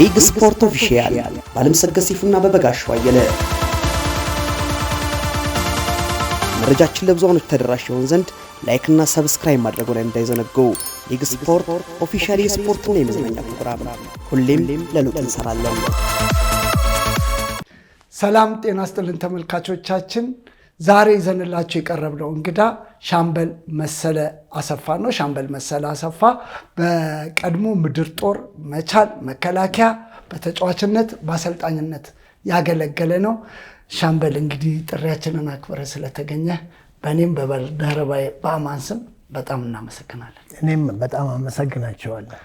ሊግ ስፖርት ኦፊሻል ባለም ሰገሲፉና በበጋሻው አየለ መረጃችን ለብዙዎች ተደራሽ ይሆን ዘንድ ላይክ እና ሰብስክራይብ ማድረጉን እንዳይዘነጉ። ሊግ ስፖርት ኦፊሻል የስፖርትና የመዝናኛ ፕሮግራም ሁሌም ለለውጥ እንሰራለን። ሰላም ጤና ይስጥልን ተመልካቾቻችን። ዛሬ ይዘንላችሁ የቀረብነው እንግዳ ሻምበል መሰለ አሰፋ ነው። ሻምበል መሰለ አሰፋ በቀድሞ ምድር ጦር መቻል መከላከያ በተጫዋችነት በአሰልጣኝነት ያገለገለ ነው። ሻምበል እንግዲህ ጥሪያችንን አክብረ ስለተገኘ በእኔም በባልደረባዬ በአማን ስም በጣም እናመሰግናለን። እኔም በጣም አመሰግናቸዋለሁ።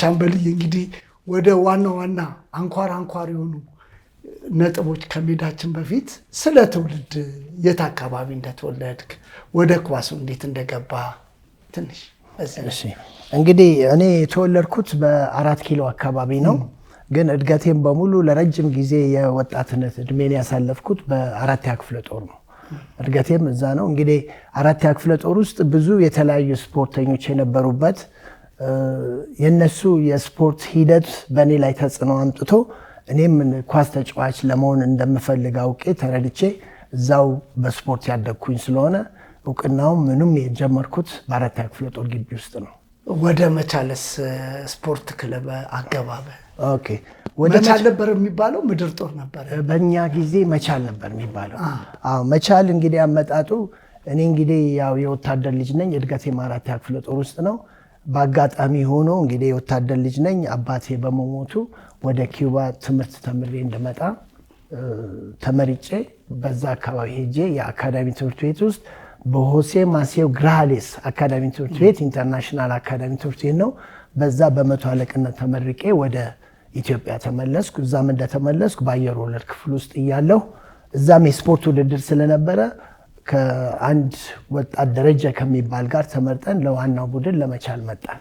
ሻምበል እንግዲህ ወደ ዋና አንኳር የሆኑ ነጥቦች ከሜዳችን በፊት ስለ ትውልድ የት አካባቢ እንደተወለድክ ወደ ኳሱ እንዴት እንደገባ ትንሽ። እሺ እንግዲህ እኔ የተወለድኩት በ4 ኪሎ አካባቢ ነው። ግን እድገቴም በሙሉ ለረጅም ጊዜ የወጣትነት እድሜን ያሳለፍኩት በ4ኛ ክፍለ ጦር ነው። እድገቴም እዛ ነው። እንግዲህ 4ኛ ክፍለ ጦር ውስጥ ብዙ የተለያዩ ስፖርተኞች የነበሩበት የነሱ የስፖርት ሂደት በእኔ ላይ ተጽዕኖ አምጥቶ እኔም ኳስ ተጫዋች ለመሆን እንደምፈልግ አውቄ ተረድቼ እዛው በስፖርት ያደግኩኝ ስለሆነ እውቅናው ምንም የጀመርኩት በ4ኛ ክፍለ ጦር ግቢ ውስጥ ነው። ወደ መቻልስ ስፖርት ክለብ አገባበ? ኦኬ መቻል ነበር የሚባለው ምድር ጦር ነበር? በእኛ ጊዜ መቻል ነበር የሚባለው። አዎ መቻል እንግዲህ አመጣጡ እኔ እንግዲህ ያው የወታደር ልጅ ነኝ። እድገቴም 4ኛ ክፍለ ጦር ውስጥ ነው። በአጋጣሚ ሆኖ እንግዲህ የወታደር ልጅ ነኝ። አባቴ በመሞቱ ወደ ኪዩባ ትምህርት ተምሬ እንደመጣ ተመርጬ በዛ አካባቢ ሄጄ የአካዳሚ ትምህርት ቤት ውስጥ በሆሴ ማሴው ግራሌስ አካዳሚ ትምህርት ቤት ኢንተርናሽናል አካዳሚ ትምህርት ቤት ነው። በዛ በመቶ አለቅነት ተመርቄ ወደ ኢትዮጵያ ተመለስኩ። እዛም እንደተመለስኩ በአየር ወለድ ክፍል ውስጥ እያለሁ እዛም የስፖርት ውድድር ስለነበረ ከአንድ ወጣት ደረጃ ከሚባል ጋር ተመርጠን ለዋናው ቡድን ለመቻል መጣን።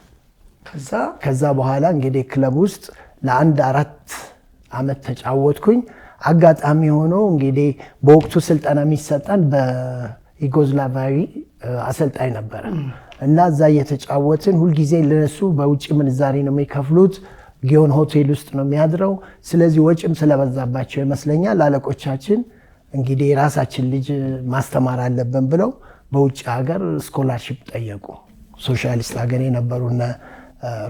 ከዛ በኋላ እንግዲህ ክለብ ውስጥ ለአንድ 4 ዓመት ተጫወትኩኝ። አጋጣሚ ሆኖ እንግዲህ በወቅቱ ስልጠና የሚሰጠን በዩጎዝላቫዊ አሰልጣኝ ነበረ እና እዛ እየተጫወትን ሁልጊዜ ለነሱ በውጭ ምንዛሬ ነው የሚከፍሉት። ጊዮን ሆቴል ውስጥ ነው የሚያድረው። ስለዚህ ወጪም ስለበዛባቸው ይመስለኛል አለቆቻችን እንግዲህ የራሳችን ልጅ ማስተማር አለብን ብለው በውጭ ሀገር ስኮላርሺፕ ጠየቁ። ሶሻሊስት ሀገር የነበሩና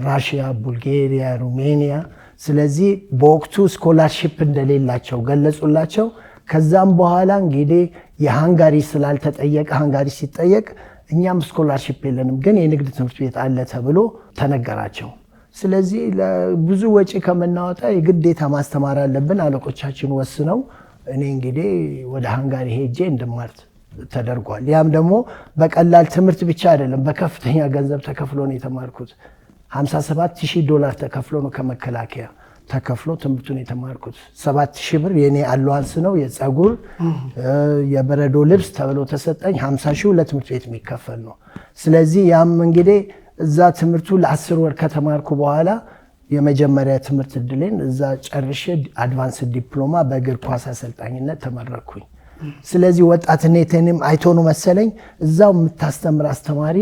ራሽያ፣ ቡልጋሪያ፣ ሩሜኒያ። ስለዚህ በወቅቱ ስኮላርሺፕ እንደሌላቸው ገለጹላቸው። ከዛም በኋላ እንግዲህ የሃንጋሪ ስላልተጠየቀ ሃንጋሪ ሲጠየቅ እኛም ስኮላርሺፕ የለንም ግን የንግድ ትምህርት ቤት አለ ተብሎ ተነገራቸው። ስለዚህ ለብዙ ወጪ ከምናወጣ የግዴታ ማስተማር አለብን አለቆቻችን ወስነው እኔ እንግዲህ ወደ ሃንጋሪ ሄጄ እንድማር ተደርጓል። ያም ደግሞ በቀላል ትምህርት ብቻ አይደለም፣ በከፍተኛ ገንዘብ ተከፍሎ ነው የተማርኩት። $57,000 ተከፍሎ ነው ከመከላከያ ተከፍሎ ትምህርቱን የተማርኩት። 7,000 ብር የኔ አለዋንስ ነው፣ የፀጉር የበረዶ ልብስ ተብሎ ተሰጠኝ። 50,000 ለትምህርት ቤት የሚከፈል ነው። ስለዚህ ያም እንግዲህ እዛ ትምህርቱ ለ10 ወር ከተማርኩ በኋላ የመጀመሪያ ትምህርት እድሌን እዛ ጨርሼ አድቫንስ ዲፕሎማ በእግር ኳስ አሰልጣኝነት ተመረኩኝ። ስለዚህ ወጣትነቴንም አይቶ ነው መሰለኝ እዛው የምታስተምር አስተማሪ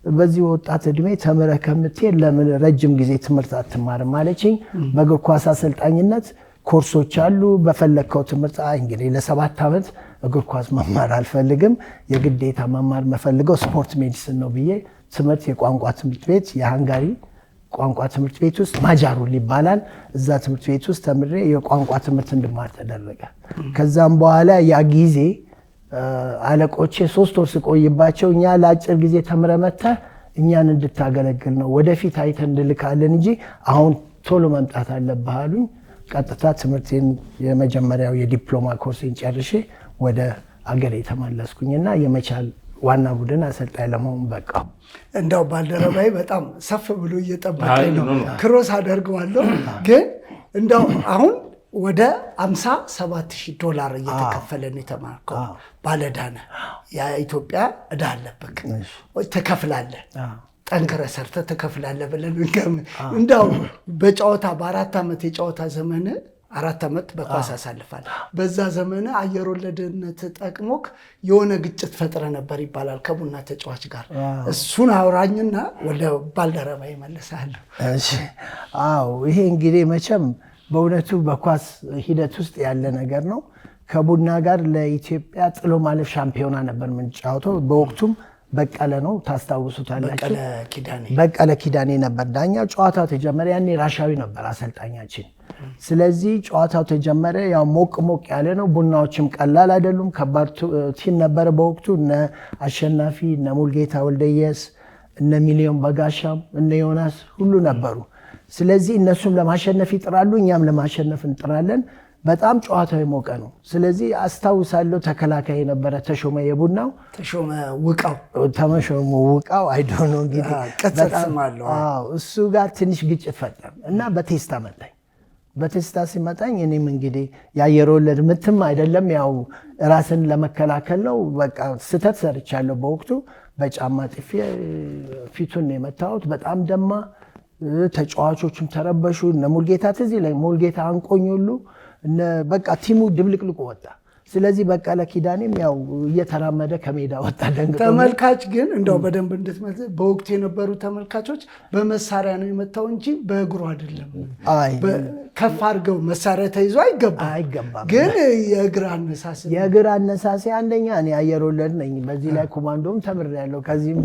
በዚህ ወጣት እድሜ ተምረህ ከምትሄድ ለምን ረጅም ጊዜ ትምህርት አትማርም አለችኝ። በእግር ኳስ አሰልጣኝነት ኮርሶች አሉ፣ በፈለግከው ትምህርት። እንግዲህ ለ7 ዓመት እግር ኳስ መማር አልፈልግም፣ የግዴታ መማር መፈልገው ስፖርት ሜዲሲን ነው ብዬ ትምህርት የቋንቋ ትምህርት ቤት የሃንጋሪ ቋንቋ ትምህርት ቤት ውስጥ ማጃሩል ይባላል። እዛ ትምህርት ቤት ውስጥ ተምሬ የቋንቋ ትምህርት እንድማር ተደረገ። ከዛም በኋላ ያ ጊዜ አለቆቼ 3 ወር ስቆይባቸው እኛ ለአጭር ጊዜ ተምረ መጥተህ እኛን እንድታገለግል ነው፣ ወደፊት አይተን እንልካለን እንጂ አሁን ቶሎ መምጣት አለብህ አሉኝ። ቀጥታ ትምህርቴን የመጀመሪያው የዲፕሎማ ኮርሴን ጨርሼ ወደ አገሬ ተመለስኩኝና የመቻል ዋና ቡድን አሰልጣኝ ለመሆን በቃው። እንደው ባልደረባዬ በጣም ሰፍ ብሎ እየጠበቀኝ ነው፣ ክሮስ አደርገዋለሁ። ግን እንደው አሁን ወደ $57,000 እየተከፈለ ነው የተማርከው። ባለዳነ የኢትዮጵያ ዕዳ አለብክ፣ ትከፍላለህ፣ ጠንክረህ ሰርተህ ትከፍላለህ ብለን እንደው በጨዋታ በ4 ዓመት የጨዋታ ዘመን 4 ዓመት በኳስ አሳልፋል። በዛ ዘመን አየር ወለድነት ጠቅሞክ የሆነ ግጭት ፈጥረ ነበር ይባላል ከቡና ተጫዋች ጋር። እሱን አውራኝና ወደ ባልደረባ ይመለሳል። እሺ አዎ፣ ይሄ እንግዲህ መቼም በእውነቱ በኳስ ሂደት ውስጥ ያለ ነገር ነው። ከቡና ጋር ለኢትዮጵያ ጥሎ ማለፍ ሻምፒዮና ነበር የምንጫወተው። በወቅቱም በቀለ ነው ታስታውሱታላችሁ። በቀለ ኪዳኔ ነበር ዳኛው። ጨዋታው ተጀመረ። ያኔ ራሻዊ ነበር አሰልጣኛችን። ስለዚህ ጨዋታው ተጀመረ። ያው ሞቅ ሞቅ ያለ ነው። ቡናዎችም ቀላል አይደሉም። ከባድ ቲም ነበረ በወቅቱ። እነ አሸናፊ፣ እነ ሙልጌታ ወልደየስ፣ እነ ሚሊዮን በጋሻም፣ እነ ዮናስ ሁሉ ነበሩ። ስለዚህ እነሱም ለማሸነፍ ይጥራሉ፣ እኛም ለማሸነፍ እንጥራለን። በጣም ጨዋታው የሞቀ ነው። ስለዚህ አስታውሳለሁ ተከላካይ የነበረ ተሾመ የቡናው ተሾመ ውቃው አይዶኖ እንግዲህ እሱ ጋር ትንሽ ግጭት ፈጠር እና በቴስታ መታኝ። በቴስታ ሲመጣኝ እኔም እንግዲህ የአየር ወለድ ምትም አይደለም ያው ራስን ለመከላከል ነው። በቃ ስተት ሰርቻለሁ በወቅቱ። በጫማ ጥፊ ፊቱን የመታሁት በጣም ደማ። ተጫዋቾችም ተረበሹ። እነ ሙልጌታ ትዝ ይለኝ ሙልጌታ አንቆኝ ሁሉ በቃ ቲሙ ድብልቅልቁ ወጣ። ስለዚህ በቀለ ኪዳኔም ያው እየተራመደ ከሜዳ ወጣ ደንግጦ። ተመልካች ግን እንደው በደንብ እንድትመልስ በወቅቱ የነበሩ ተመልካቾች በመሳሪያ ነው የመታው እንጂ በእግሩ አይደለም። ከፍ አድርገው መሳሪያ ተይዞ አይገባም። ግን የእግር አነሳሴ አንደኛ እኔ አየር ወለድ ነኝ። በዚህ ላይ ኮማንዶም ተምሬያለሁ። ከዚህም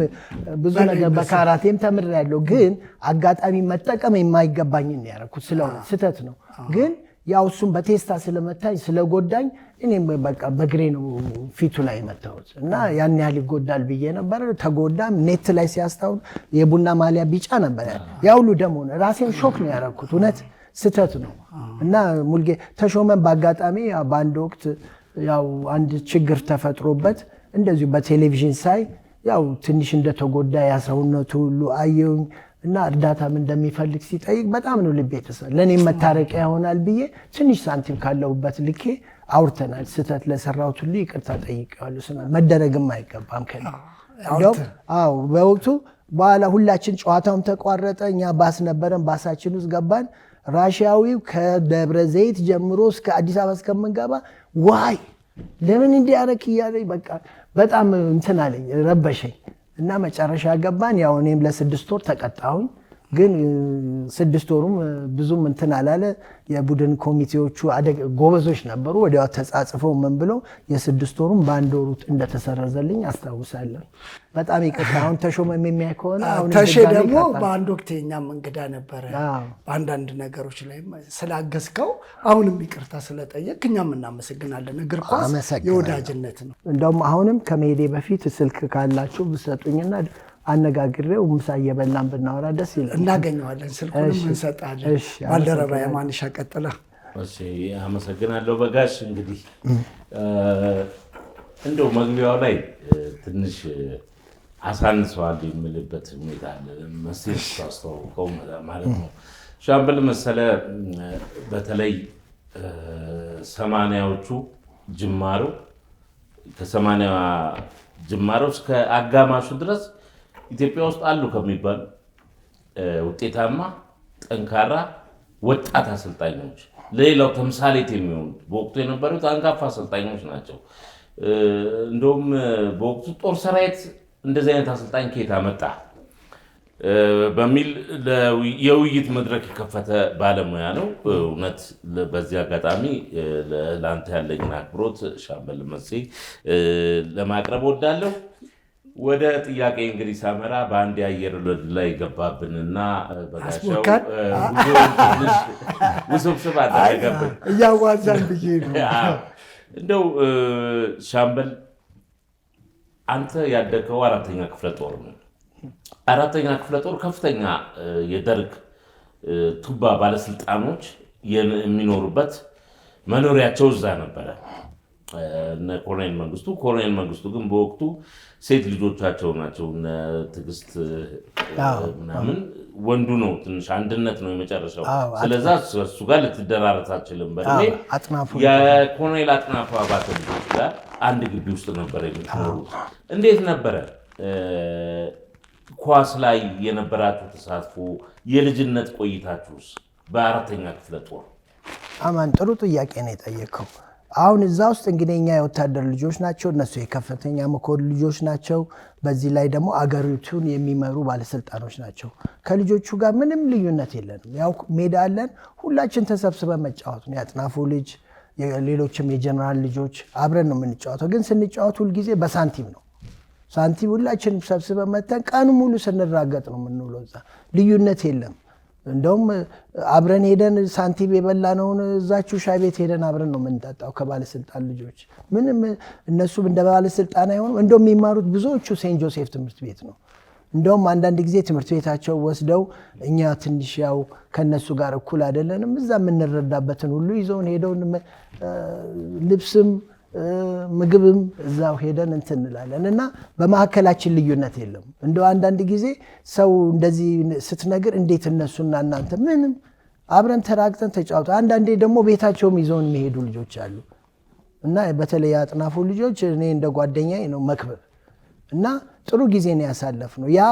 ብዙ ነገር በካራቴም ተምሬያለሁ። ግን አጋጣሚ መጠቀም የማይገባኝን ያደረኩት ስለሆነ ስህተት ነው። ግን ያው እሱም በቴስታ ስለመታኝ ስለጎዳኝ እኔም በቃ በግሬ ነው ፊቱ ላይ መታሁት እና ያን ያህል ይጎዳል ብዬ ነበር። ተጎዳም። ኔት ላይ ሲያስታውል የቡና ማሊያ ቢጫ ነበር። ያ ሁሉ ደግሞ ራሴን ሾክ ነው ያደረኩት። እውነት ስህተት ነው እና ተሾመን በአጋጣሚ በአንድ ወቅት ያው አንድ ችግር ተፈጥሮበት እንደዚሁ በቴሌቪዥን ሳይ ያው ትንሽ እንደተጎዳ ያሰውነቱ ሁሉ አየሁኝ እና እርዳታም እንደሚፈልግ ሲጠይቅ በጣም ነው ልቤ ተሰማ። ለእኔም መታረቂያ ይሆናል ብዬ ትንሽ ሳንቲም ካለሁበት ልኬ አውርተናል። ስህተት ለሰራሁት ሁሉ ይቅርታ ጠይቄዋለሁ። መደረግም አይገባም ከእኔ በወቅቱ። በኋላ ሁላችን ጨዋታውም ተቋረጠ። እኛ ባስ ነበረን፣ ባሳችን ውስጥ ገባን። ራሽያዊው ከደብረ ዘይት ጀምሮ እስከ አዲስ አበባ እስከምንገባ ዋይ ለምን እንዲያረክ እያለኝ በቃ በጣም እንትን አለኝ፣ ረበሸኝ። እና መጨረሻ ገባን። ያው እኔም ለ6 ወር ተቀጣሁኝ። ግን 6 ወሩም ብዙም እንትን አላለ። የቡድን ኮሚቴዎቹ ጎበዞች ነበሩ። ወዲያው ተጻጽፈው ምን ብለው የ6 ወሩም በአንድ ወሩ እንደተሰረዘልኝ አስታውሳለሁ። በጣም ይቅርታ። አሁን ተሾመ የሚያይ ከሆነ ተሼ ደግሞ በአንድ ወቅት የኛም እንግዳ ነበረ። በአንዳንድ ነገሮች ላይ ስላገዝከው አሁንም ይቅርታ ስለጠየቅ እኛም እናመሰግናለን። እግር ኳስ የወዳጅነት ነው። እንደውም አሁንም ከመሄዴ በፊት ስልክ ካላችሁ ብሰጡኝና አነጋግሬው ምሳ እየበላን ብናወራ ደስ ይላል። እናገኘዋለን፣ ስልኩንም እንሰጣለን። ባልደረባ የማንሻ ቀጥላ። አመሰግናለሁ በጋሽ። እንግዲህ እንደው መግቢያው ላይ ትንሽ አሳንሰዋል የምልበት ሁኔታ አለ። መሴት ታስተዋውቀው ማለት ነው። ሻምበል መሰለ በተለይ 80ዎቹ ጅማሮ ከ80 ጅማሮ እስከ አጋማሹ ድረስ ኢትዮጵያ ውስጥ አሉ ከሚባሉ ውጤታማ ጠንካራ ወጣት አሰልጣኞች ለሌላው ተምሳሌት የሚሆኑ በወቅቱ የነበሩት አንጋፋ አሰልጣኞች ናቸው። እንደውም በወቅቱ ጦር ሰራዊት እንደዚህ አይነት አሰልጣኝ ከየት አመጣ በሚል የውይይት መድረክ የከፈተ ባለሙያ ነው። እውነት በዚህ አጋጣሚ ለአንተ ያለኝን አክብሮት ሻምበል መሴ ለማቅረብ ወዳለሁ። ወደ ጥያቄ እንግዲህ ሳመራ በአንድ የአየር ወለድ ላይ ገባብንና በጋሻው ውስብስብ አደረገብን። እያዋዛን ብዬ ነው። እንደው ሻምበል አንተ ያደገው 4ኛ ክፍለ ጦር ነው። 4ኛ ክፍለ ጦር ከፍተኛ የደርግ ቱባ ባለስልጣኖች የሚኖሩበት መኖሪያቸው እዛ ነበረ። እነ ኮሎኔል መንግስቱ ግን በወቅቱ ሴት ልጆቻቸው ናቸው። እነ ትዕግስት ምናምን ወንዱ ነው። ትንሽ አንድነት ነው የመጨረሻው። ስለዛ እሱ ጋር ልትደራረት አትችልም። በእድሜ የኮሎኔል አጥናፉ አባተ ልጆች ጋር አንድ ግቢ ውስጥ ነበረ የምትኖሩት። እንዴት ነበረ ኳስ ላይ የነበራችሁ ተሳትፎ? የልጅነት ቆይታችሁስ በ4ኛ ክፍለ ጦር? አማን ጥሩ ጥያቄ ነው የጠየቀው። አሁን እዛ ውስጥ እንግዲህ እኛ የወታደር ልጆች ናቸው፣ እነሱ የከፍተኛ መኮንን ልጆች ናቸው። በዚህ ላይ ደግሞ አገሪቱን የሚመሩ ባለስልጣኖች ናቸው። ከልጆቹ ጋር ምንም ልዩነት የለንም። ያው ሜዳ አለን፣ ሁላችን ተሰብስበን መጫወት ነው። ያጥናፉ ልጅ፣ ሌሎችም የጀነራል ልጆች አብረን ነው የምንጫወተው። ግን ስንጫወት ሁልጊዜ በሳንቲም ነው። ሳንቲም ሁላችንም ሰብስበን መተን ቀኑ ሙሉ ስንራገጥ ነው የምንውለው። እዛ ልዩነት የለም። እንደውም አብረን ሄደን ሳንቲም የበላነውን እዛችሁ ሻይ ቤት ሄደን አብረን ነው የምንጠጣው ከባለስልጣን ልጆች። ምንም እነሱም እንደ ባለስልጣን አይሆኑም። እንደውም የሚማሩት ብዙዎቹ ሴንት ጆሴፍ ትምህርት ቤት ነው። እንደውም አንዳንድ ጊዜ ትምህርት ቤታቸው ወስደው እኛ ትንሽ ያው ከነሱ ጋር እኩል አይደለንም፣ እዛ የምንረዳበትን ሁሉ ይዘውን ሄደው ልብስም ምግብም እዛው ሄደን እንትን እንላለን እና በመካከላችን ልዩነት የለም። እንደው አንዳንድ ጊዜ ሰው እንደዚህ ስትነግር እንዴት እነሱና እናንተ ምንም አብረን ተራግጠን ተጫውተው፣ አንዳንዴ ደግሞ ቤታቸውም ይዘውን የሚሄዱ ልጆች አሉ እና በተለይ ያጥናፉ ልጆች እኔ እንደ ጓደኛዬ ነው መክበብ እና ጥሩ ጊዜ ነው ያሳለፍነው። ያ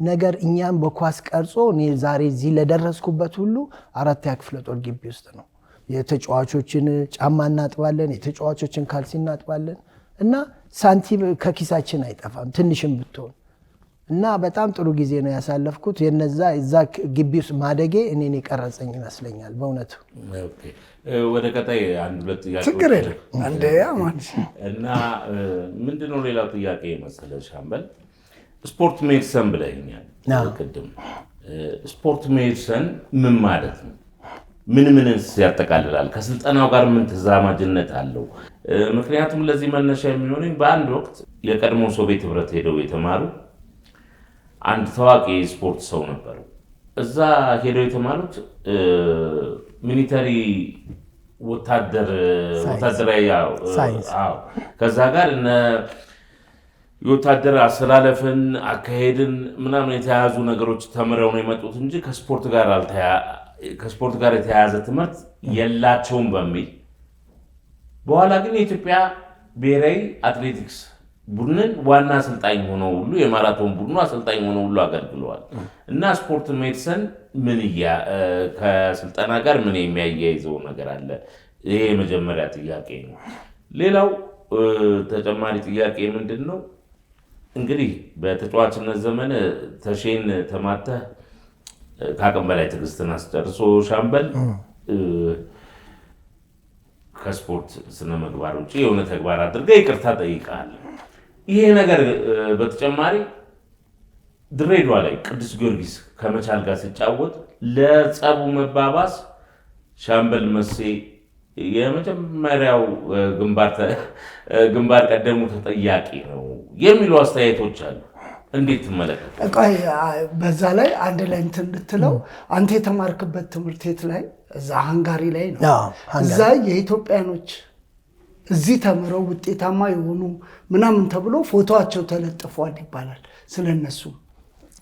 ነገር እኛም በኳስ ቀርጾ እኔ ዛሬ እዚህ ለደረስኩበት ሁሉ 4ኛ ክፍለ ጦር ግቢ ውስጥ ነው። የተጫዋቾችን ጫማ እናጥባለን፣ የተጫዋቾችን ካልሲ እናጥባለን እና ሳንቲም ከኪሳችን አይጠፋም ትንሽም ብትሆን እና በጣም ጥሩ ጊዜ ነው ያሳለፍኩት። የነዛ እዛ ግቢ ውስጥ ማደጌ እኔን የቀረጸኝ ይመስለኛል በእውነቱ። ወደ ቀጣይ አንድ ሁለት ጥያቄ ችግር የለም አንዴ እና ምንድነው ሌላው ጥያቄ መሰለህ ሻምበል፣ ስፖርት ሜዲሰን ብለኸኛል ቅድም። ስፖርት ሜዲሰን ምን ማለት ነው? ምንስ ያጠቃልላል? ከስልጠናው ጋር ምን ተዛማጅነት አለው? ምክንያቱም ለዚህ መነሻ የሚሆነኝ በአንድ ወቅት የቀድሞ ሶቪየት ህብረት ሄደው የተማሩ አንድ ታዋቂ ስፖርት ሰው ነበሩ። እዛ ሄደው የተማሩት ሚሊተሪ ወታደራዊ ከዛ ጋር የወታደር አሰላለፍን አካሄድን ምናምን የተያያዙ ነገሮች ተምረው ነው የመጡት እንጂ ከስፖርት ጋር የተያያዘ ትምህርት የላቸውም በሚል በኋላ ግን የኢትዮጵያ ብሔራዊ አትሌቲክስ ቡድንን ዋና አሰልጣኝ ሆነው ሁሉ የማራቶን ቡድኑ አሰልጣኝ ሆነው ሁሉ አገልግለዋል። እና ስፖርት ሜዲሰን ከስልጠና ጋር ምን የሚያያይዘው ነገር አለ? ይሄ የመጀመሪያ ጥያቄ ነው። ሌላው ተጨማሪ ጥያቄ ምንድን ነው እንግዲህ በተጫዋችነት ዘመን ተሼን ተማተህ ከአቅም በላይ ትዕግስትን አስጨርሶ ሻምበል ከስፖርት ስነ ምግባር ውጭ የሆነ ተግባር አድርገህ ይቅርታ ጠይቀሃል። ይሄ ነገር በተጨማሪ ድሬዳዋ ላይ ቅዱስ ጊዮርጊስ ከመቻል ጋር ሲጫወት ለጸቡ መባባስ ሻምበል መሴ የመጀመሪያው ግንባር ቀደሙ ተጠያቂ ነው የሚሉ አስተያየቶች አሉ። እንዴት ትመለከታለህ? በዛ ላይ አንድ ላይ እንትን እንድትለው አንተ የተማርክበት ትምህርት ቤት ላይ እዛ ሃንጋሪ ላይ ነው። እዛ የኢትዮጵያኖች እዚህ ተምረው ውጤታማ የሆኑ ምናምን ተብሎ ፎቶአቸው ተለጥፏል ይባላል። ስለነሱ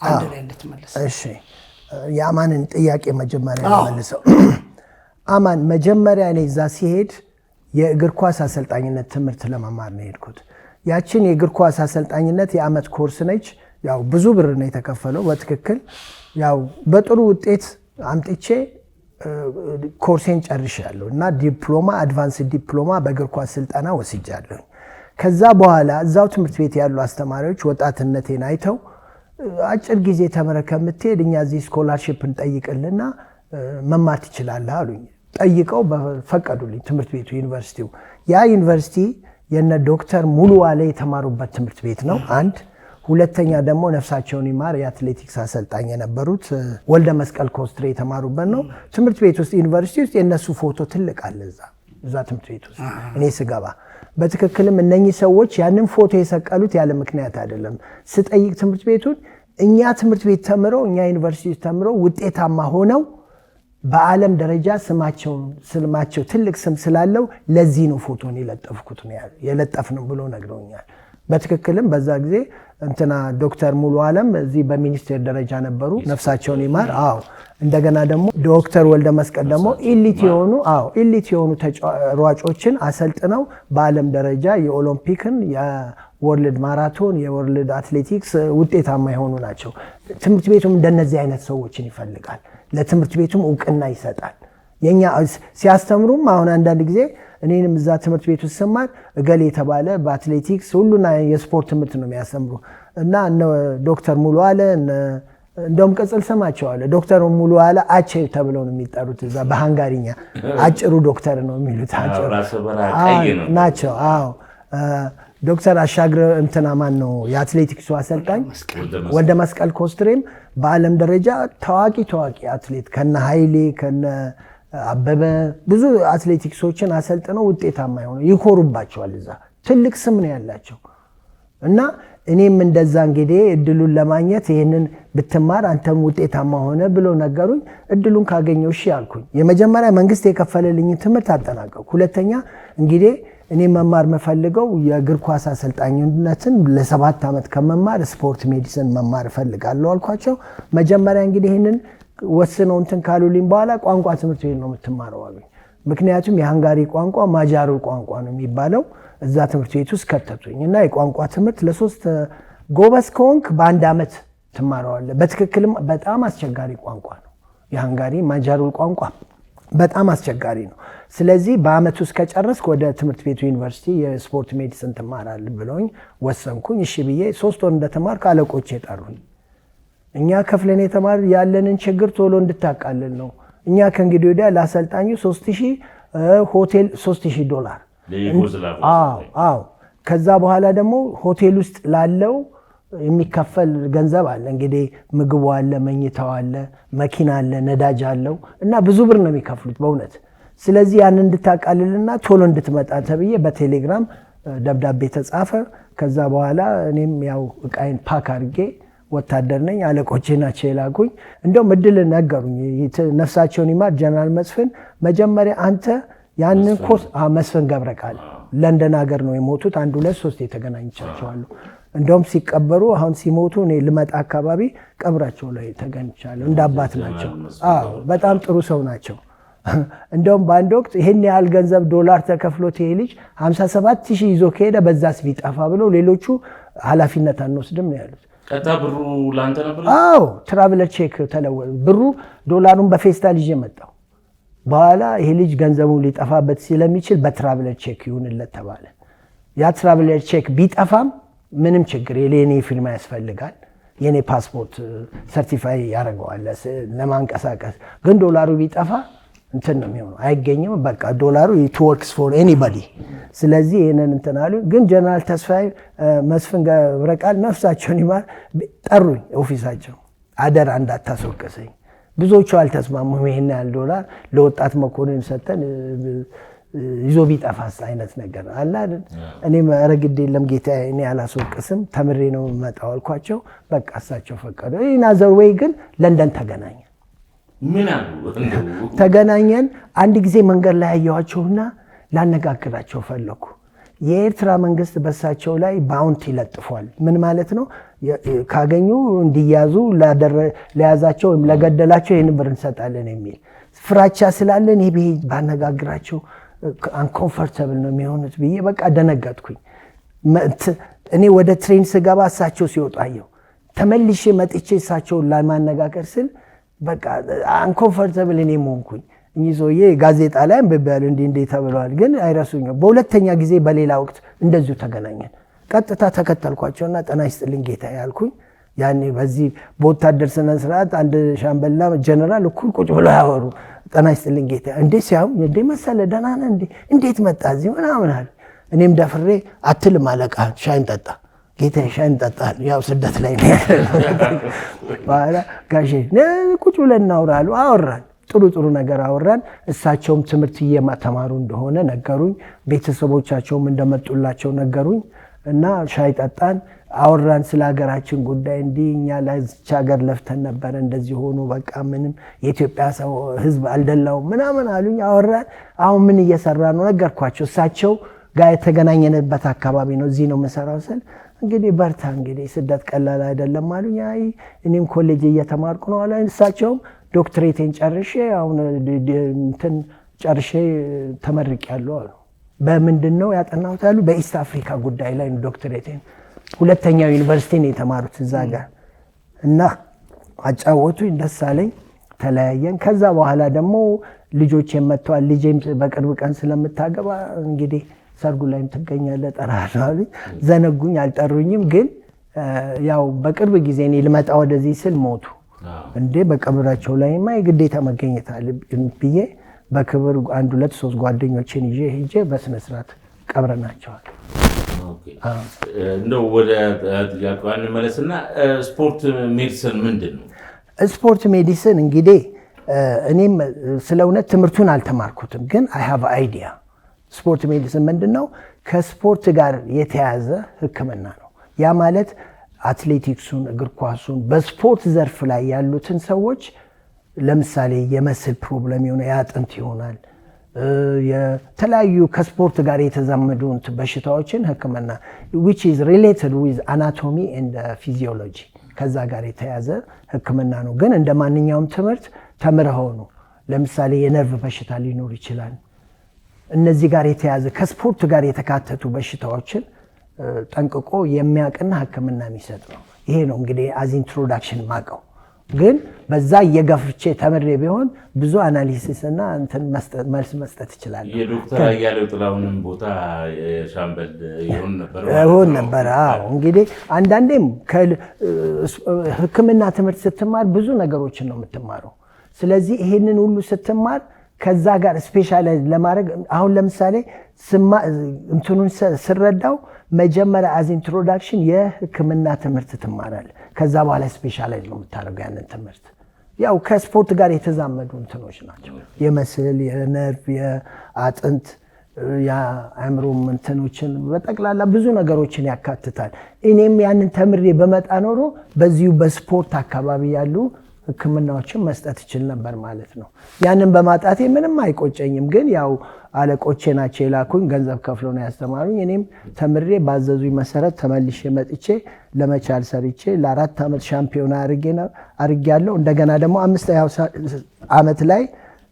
አንድ ላይ እንድትመለስ። እሺ፣ የአማንን ጥያቄ መጀመሪያ መልሰው። አማን መጀመሪያ እኔ እዛ ሲሄድ የእግር ኳስ አሰልጣኝነት ትምህርት ለመማር ነው የሄድኩት። ያችን የእግር ኳስ አሰልጣኝነት የአመት ኮርስ ነች። ያው ብዙ ብር ነው የተከፈለው። በትክክል ያው በጥሩ ውጤት አምጥቼ ኮርሴን ጨርሻለሁ እና ዲፕሎማ አድቫንስ ዲፕሎማ በእግር ኳስ ስልጠና ወስጃለሁ። ከዛ በኋላ እዛው ትምህርት ቤት ያሉ አስተማሪዎች ወጣትነቴን አይተው አጭር ጊዜ ተመረከ የምትሄድ እኛ እዚህ ስኮላርሺፕ እንጠይቅልና መማር ትችላለህ አሉኝ። ጠይቀው በፈቀዱልኝ ትምህርት ቤቱ ዩኒቨርሲቲው። ያ ዩኒቨርሲቲ የነ ዶክተር ሙሉ ዋለ የተማሩበት ትምህርት ቤት ነው አንድ። ሁለተኛ ደግሞ ነፍሳቸውን ይማር የአትሌቲክስ አሰልጣኝ የነበሩት ወልደ መስቀል ኮስትሬ የተማሩበት ነው። ትምህርት ቤት ውስጥ ዩኒቨርሲቲ ውስጥ የነሱ ፎቶ ትልቅ አለ እዛ ትምህርት ቤት ውስጥ እኔ ስገባ። በትክክልም እነኚህ ሰዎች ያንን ፎቶ የሰቀሉት ያለ ምክንያት አይደለም። ስጠይቅ ትምህርት ቤቱን እኛ ትምህርት ቤት ተምረው እኛ ዩኒቨርሲቲ ተምረው ውጤታማ ሆነው በዓለም ደረጃ ስማቸው ትልቅ ስም ስላለው ለዚህ ነው ፎቶን የለጠፍነው ብሎ ነግረውኛል። በትክክልም በዛ ጊዜ እንትና ዶክተር ሙሉ ዓለም እዚህ በሚኒስቴር ደረጃ ነበሩ ነፍሳቸውን ይማር። እንደገና ደግሞ ዶክተር ወልደ መስቀል ደግሞ ኢሊት የሆኑ ተጫዋቾችን አሰልጥነው በዓለም ደረጃ የኦሎምፒክን የወርልድ ማራቶን የወርልድ አትሌቲክስ ውጤታማ የሆኑ ናቸው። ትምህርት ቤቱም እንደነዚህ አይነት ሰዎችን ይፈልጋል። ለትምህርት ቤቱም እውቅና ይሰጣል። የኛ ሲያስተምሩም አሁን አንዳንድ ጊዜ እኔንም እዛ ትምህርት ቤት ውስጥ ስማር እገሌ የተባለ በአትሌቲክስ ሁሉና የስፖርት ትምህርት ነው የሚያስተምሩ እና ዶክተር ሙሉ አለ እንደውም ቅጽል ስማቸዋል ዶክተር ሙሉ አለ አቼ ተብለው ነው የሚጠሩት እዛ በሃንጋሪኛ አጭሩ ዶክተር ነው የሚሉት ናቸው። አዎ ዶክተር አሻግረ እንትና ማን ነው የአትሌቲክሱ አሰልጣኝ ወልደ መስቀል ኮስትሬም በዓለም ደረጃ ታዋቂ አትሌት ከነ ኃይሌ ከነ አበበ ብዙ አትሌቲክሶችን አሰልጥነው ውጤታማ የሆኑ ይኮሩባቸዋል። እዛ ትልቅ ስም ነው ያላቸው እና እኔም እንደዛ እንግዲህ እድሉን ለማግኘት ይሄንን ብትማር አንተም ውጤታማ ሆነ ብሎ ነገሩኝ። እድሉን ካገኘው እሺ አልኩኝ። የመጀመሪያ መንግስት የከፈለልኝ ትምህርት አጠናቀቅኩ። ሁለተኛ እንግዲህ እኔ መማር መፈልገው የእግር ኳስ አሰልጣኝነትን ለ7 ዓመት ከመማር ስፖርት ሜዲሲን መማር እፈልጋለሁ አልኳቸው። መጀመሪያ እንግዲህ ይሄንን ወስነው እንትን ካሉልኝ በኋላ ቋንቋ ትምህርት ቤት ነው የምትማረው አሉኝ። ምክንያቱም የሃንጋሪ ቋንቋ ማጃሩ ቋንቋ ነው የሚባለው። እዛ ትምህርት ቤት ውስጥ ከተቱኝ እና የቋንቋ ትምህርት ለ3 ጎበዝ ከሆንክ በ1 ዓመት ትማረዋለህ። በትክክልም በጣም አስቸጋሪ ቋንቋ ነው የሃንጋሪ ማጃሩ ቋንቋ በጣም አስቸጋሪ ነው። ስለዚህ በአመት ውስጥ ከጨረስክ ወደ ትምህርት ቤቱ ዩኒቨርሲቲ የስፖርት ሜዲሲን ትማራለህ ብለውኝ ወሰንኩኝ። እሺ ብዬ 3 ወር እንደተማርኩ አለቆቼ ጠሩኝ። እኛ ከፍለን የተማር ያለንን ችግር ቶሎ እንድታቃልል ነው። እኛ ከእንግዲህ ወዲያ ለአሰልጣኙ 3000 ሆቴል $3000 አዎ ከዛ በኋላ ደግሞ ሆቴል ውስጥ ላለው የሚከፈል ገንዘብ አለ። እንግዲህ ምግቡ አለ፣ መኝታው አለ፣ መኪና አለ፣ ነዳጅ አለው እና ብዙ ብር ነው የሚከፍሉት በእውነት። ስለዚህ ያን እንድታቃልልና ቶሎ እንድትመጣ ተብዬ በቴሌግራም ደብዳቤ ተጻፈ። ከዛ በኋላ እኔም ያው እቃዬን ፓክ አድርጌ ወታደር ነኝ አለቆቼ ናቸው የላኩኝ። እንደውም እድል ነገሩኝ ነፍሳቸውን ይማር ጀነራል መስፍን መጀመሪያ አንተ ያንን ኮርስ መስፍን ገብረቃል ለንደን ሀገር ነው የሞቱት። 1 2 3 የተገናኝቻቸዋለሁ። እንደውም ሲቀበሩ አሁን ሲሞቱ እኔ ልመጣ አካባቢ ቀብራቸው ላይ ተገኝቻለሁ። እንደ አባት ናቸው። አዎ በጣም ጥሩ ሰው ናቸው። እንደውም በአንድ ወቅት ይሄን ያህል ገንዘብ $1 ተከፍሎት ይሄ ልጅ 57000 ይዞ ከሄደ በዛስ ቢጠፋ ብለው ሌሎቹ ኃላፊነት አንወስድም ነው ያሉት። ቀጣ ብሩ ላንተ ነበር? አዎ ትራቨለር ቼክ ተለወጠ። ብሩ $1 በፌስታል ይዤ መጣሁ። በኋላ ይሄ ልጅ ገንዘቡ ሊጠፋበት ስለሚችል በትራቨለር ቼክ ይሁንለት ተባለ። ያ ትራቨለር ቼክ ቢጠፋም ምንም ችግር የኔ ፊርማ ያስፈልጋል። የኔ ፓስፖርት ሰርቲፋይ ያደርገዋል ለማንቀሳቀስ። ግን $1 ቢጠፋ እንትን ነው የሚሆነው አይገኝም። በቃ $1 it works for anybody። ስለዚህ ይሄንን እንትን አሉ። ግን ጀነራል ተስፋዬ መስፍን ገብረቃል ነፍሳቸውን ይማር ጠሩኝ ኦፊሳቸው። አደራ እንዳታስወቅሰኝ። ብዙዎቹ አልተስማሙም። ይሄን ያህል $1 ለወጣት መኮንን ሰጠን ይዞ ቢጠፋስ አይነት ነገር አለ አይደል? እኔም ረግድ የለም ጌታ እኔ አላስወቅስም ተምሬ ነው መጣው አልኳቸው። በቃ እሳቸው ፈቀዱ። ኢናዘር ወይ ግን ለንደን ተገናኘን። ምን አሉ? ተገናኘን። አንድ ጊዜ መንገድ ላይ ያያቸውና ላነጋግራቸው ፈለኩ። የኤርትራ መንግስት በሳቸው ላይ ባውንቲ ይለጥፏል። ምን ማለት ነው? ካገኙ እንዲያዙ ለያዛቸው ወይም ለገደላቸው ይህን ብር እንሰጣለን የሚል ፍራቻ ስላለን ይሄ ባነጋግራቸው አንኮምፎርታብል ነው የሚሆኑት ብዬ በቃ ደነገጥኩኝ። እኔ ወደ ትሬን ስገባ እሳቸው ሲወጡ አየሁ። ተመልሼ መጥቼ እሳቸውን ለማነጋገር ስል በቃ አንኮምፎርታብል እኔ ሆንኩኝ። እኚህ ሰውዬ ጋዜጣ ላይ አንብቤያለሁ እንዲህ ተብለዋል፣ ግን አይረሱኝም። በሁለተኛ ጊዜ በሌላ ወቅት እንደዚሁ ተገናኘን። ቀጥታ ተከተልኳቸውና ጤና ይስጥልኝ ጌታ ያልኩኝ። ያኔ በዚህ በወታደር ስነ ስርዓት አንድ ሻምበልና ጀነራል እኩል ቁጭ ብለው ያወሩ። ጤና ይስጥልኝ ጌታ እንዴ ሲያው እንዴ መሰለ ደህና ነህ እንዴ እንዴት መጣ እዚህ ምናምን አለ። እኔም ደፍሬ አትልም አለቃ ሻይን ጠጣ ጌታ ሻይን ጠጣ ያው ስደት ላይ ነው ባላ ጋሼ ቁጭ ብለን እናውራሉ። አወራን ጥሩ ነገር አወራን። እሳቸውም ትምህርት እየተማሩ እንደሆነ ነገሩኝ። ቤተሰቦቻቸውም እንደመጡላቸው ነገሩኝ እና ሻይ ጠጣን አወራን ስለ ሀገራችን ጉዳይ። እንዲህ እኛ ለዚች ሀገር ለፍተን ነበር እንደዚህ ሆኖ በቃ ምንም የኢትዮጵያ ሰው ህዝብ አልደላውም ምናምን አሉኝ። አወራን። አሁን ምን እየሰራ ነው ነገርኳቸው። እሳቸው ጋር የተገናኘንበት አካባቢ ነው እዚህ ነው መሰራው ስል እንግዲህ በርታ እንግዲህ ስደት ቀላል አይደለም አሉኝ። አይ እኔም ኮሌጅ እየተማርኩ ነው አለ። እሳቸውም ዶክትሬቴን ጨርሼ አሁን እንትን ጨርሼ ተመርቄያለሁ አሉ። በምንድን ነው ያጠናሁት አሉ። በኢስት አፍሪካ ጉዳይ ላይ ነው ዶክትሬቴን። ሁለተኛው ዩኒቨርሲቲ ነው የተማሩት እዛ ጋር እና አጫወቱኝ። ደስ አለኝ። ተለያየን። ከዛ በኋላ ደግሞ ልጆች የመጥተዋል። ልጄም በቅርብ ቀን ስለምታገባ እንግዲህ ሰርጉ ላይም ትገኛለህ ጠራለሁ። ዘነጉኝ አልጠሩኝም። ግን ያው በቅርብ ጊዜ እኔ ልመጣ ወደዚህ ስል ሞቱ። እንዴ በቀብራቸው ላይማ የግዴታ መገኘት አለብኝ ብዬ በክብር 1 2 3 ጓደኞችን ይዤ ሄጄ በስነ ስርዓት ቀብረናቸዋል። እንደው ወደ ጥያቄው እንመለስና ስፖርት ሜዲሲን ምንድን ነው? ስፖርት ሜዲሲን እንግዲህ እኔም ስለ እውነት ትምህርቱን አልተማርኩትም፣ ግን አይ ሃቭ አይዲያ። ስፖርት ሜዲሲን ምንድነው? ከስፖርት ጋር የተያዘ ሕክምና ነው። ያ ማለት አትሌቲክሱን፣ እግር ኳሱን፣ በስፖርት ዘርፍ ላይ ያሉትን ሰዎች ለምሳሌ የመስል ፕሮብለም የሆነ የአጥንት ይሆናል የተለያዩ ከስፖርት ጋር የተዛመዱ በሽታዎችን ሕክምና which is related with anatomy and physiology ከዛ ጋር የተያዘ ሕክምና ነው። ግን እንደ ማንኛውም ትምህርት ተምረው ነው። ለምሳሌ የነርቭ በሽታ ሊኖር ይችላል። እነዚህ ጋር የተያዘ ከስፖርት ጋር የተካተቱ በሽታዎችን ጠንቅቆ የሚያውቅና ሕክምና የሚሰጥ ነው። ይሄ ነው እንግዲህ አዝ ኢንትሮዳክሽን ማቀው። ግን በዛ እየገፍቼ ተምሬ ቢሆን ብዙ አናሊሲስ እና እንትን መልስ መስጠት ይችላል። የዶክተር አያሌው ጥላሁንም ቦታ ሻምበል ይሆን ነበር። አዎ እንግዲህ አንዳንዴም ሕክምና ትምህርት ስትማር ብዙ ነገሮችን ነው የምትማረው። ስለዚህ ይሄንን ሁሉ ስትማር ከዛ ጋር ስፔሻላይዝ ለማድረግ አሁን ለምሳሌ እንትኑን ስረዳው መጀመሪያ አዝ ኢንትሮዳክሽን የሕክምና ትምህርት ትማራለህ። ከዛ በኋላ ስፔሻላይዝ ነው የምታደርገው ያንን ትምህርት። ያው ከስፖርት ጋር የተዛመዱ እንትኖች ናቸው። የመስል፣ የነርቭ፣ የአጥንት፣ የአእምሮ እንትኖችን በጠቅላላ ብዙ ነገሮችን ያካትታል። እኔም ያንን ተምሬ በመጣ ኖሮ በዚሁ በስፖርት አካባቢ ያሉ ሕክምናዎችን መስጠት ይችል ነበር ማለት ነው። ያንን በማጣቴ ምንም አይቆጨኝም። ግን ያው አለቆቼ ናቸው የላኩኝ፣ ገንዘብ ከፍሎ ነው ያስተማሩኝ። እኔም ተምሬ ባዘዙኝ መሰረት ተመልሼ መጥቼ ለመቻል ሰርቼ ለ4 ዓመት ሻምፒዮና አድርጌያለሁ። እንደገና ደግሞ 5 ዓመት ላይ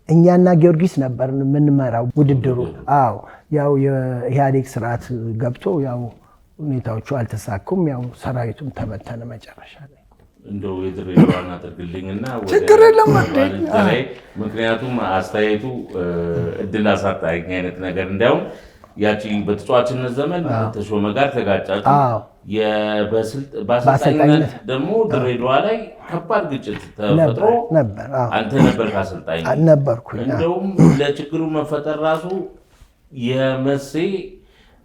እኛና ጊዮርጊስ ነበር የምንመራው ውድድሩ። አዎ ያው የኢህአዴግ ስርዓት ገብቶ ያው ሁኔታዎቹ አልተሳኩም። ያው ሰራዊቱም ተበተነ መጨረሻ ላይ። እንደው የድሬዳዋን አድርግልኝና ችግር የለም። ምክንያቱም አስተያየቱ እድል አሳጣኝ አይነት ነገር እንዲያውም ያቺ በተጫዋችነት ዘመን ተሾመ ጋር ተጋጫችሁ። በአሰልጣኝነት ደግሞ ድሬዳዋ ላይ ከባድ ግጭት ተፈጥሮ ነበር። አንተ ነበር አሰልጣኝ ነበርኩኝ። እንደውም ለችግሩ መፈጠር ራሱ የመሴ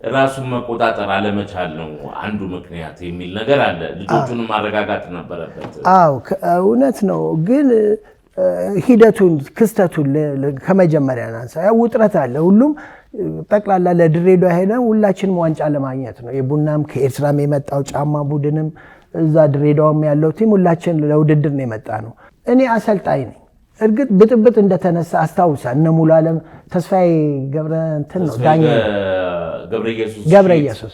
ራሱን መቆጣጠር አለመቻል ነው አንዱ ምክንያት የሚል ነገር አለ። ልጆቹንም ማረጋጋት ነበረበት። አዎ እውነት ነው። ግን ሂደቱን ክስተቱን ከመጀመሪያ ናንሳ። ያው ውጥረት አለ። ሁሉም ጠቅላላ ለድሬዳዋ ሄደን ሁላችንም ዋንጫ ለማግኘት ነው። የቡናም ከኤርትራም የመጣው ጫማ ቡድንም እዛ ድሬዳዋም ያለው ቲም ሁላችን ለውድድር ነው የመጣ ነው። እኔ አሰልጣኝ ነኝ። እርግጥ ብጥብጥ እንደተነሳ አስታውሳለሁ። እነ ሙሉ ዓለም ተስፋዬ ገብረ እንትን ነው ዳኛ ገብረ ኢየሱስ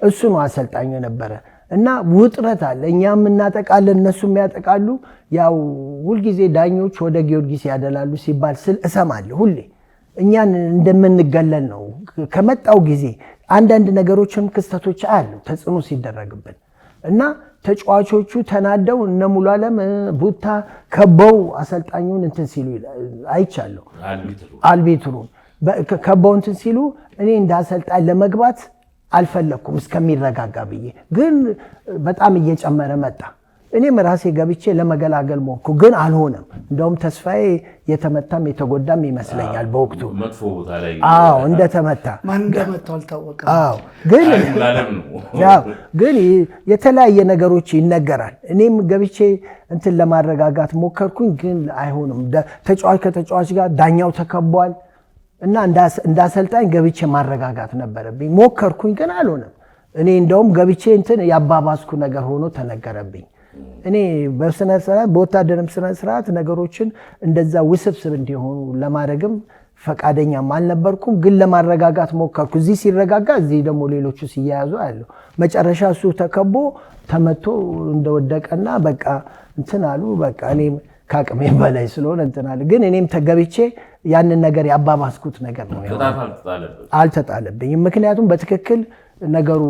እሱ ነው አሰልጣኝ የነበረ እና ውጥረት አለ። እኛም እናጠቃለን እነሱም ያጠቃሉ። ያው ሁልጊዜ ዳኞች ወደ ጊዮርጊስ ያደላሉ ሲባል እሰማለሁ ሁሌ። እኛን እንደምንገለል ነው። ከመጣው ጊዜ አንዳንድ ነገሮችም ክስተቶች አሉ ተጽዕኖ ሲደረግብን እና ተጫዋቾቹ ተናደው እነ ሙሉ ዓለም ቡታ ከበው አሰልጣኙን እንትን ሲሉ አይቻለሁ። አልቢትሩን ከበው እንትን ሲሉ እኔ እንደ አሰልጣኝ ለመግባት አልፈለኩም እስከሚረጋጋ ብዬ። ግን በጣም እየጨመረ መጣ። እኔም ራሴ ገብቼ ለመገላገል ሞክኩ፣ ግን አልሆነም። እንደውም ተስፋዬ የተመታም የተጎዳም ይመስለኛል በወቅቱ። መጥፎ ቦታ ላይ እንደተመታ ማን እንደመታው አልታወቀም። ግን የተለያየ ነገሮች ይነገራል። እኔም ገብቼ እንትን ለማረጋጋት ሞከርኩኝ፣ ግን አይሆንም። ተጫዋች ከተጫዋች ጋር ዳኛው ተከቧል እና እንዳሰልጣኝ ገብቼ ማረጋጋት ነበረብኝ። ሞከርኩኝ፣ ግን አልሆነም። እኔ እንደውም ገብቼ እንትን ያባባስኩ ነገር ሆኖ ተነገረብኝ። እኔ በስነ ስርዓት በወታደርም ስነ ስርዓት ነገሮችን እንደዛ ውስብስብ እንዲሆኑ ለማድረግም ፈቃደኛም አልነበርኩም። ግን ለማረጋጋት ሞከርኩ። እዚህ ሲረጋጋ እዚህ ደግሞ ሌሎቹ ሲያያዙ አለው። መጨረሻ እሱ ተከቦ ተመቶ እንደወደቀና በቃ እንትን አሉ። በቃ እኔ ከአቅሜ በላይ ስለሆነ እንትን አለ። ግን እኔም ተገብቼ ያንን ነገር ያባባስኩት ነገር ነው። አልተጣለብኝም። ምክንያቱም በትክክል ነገሩ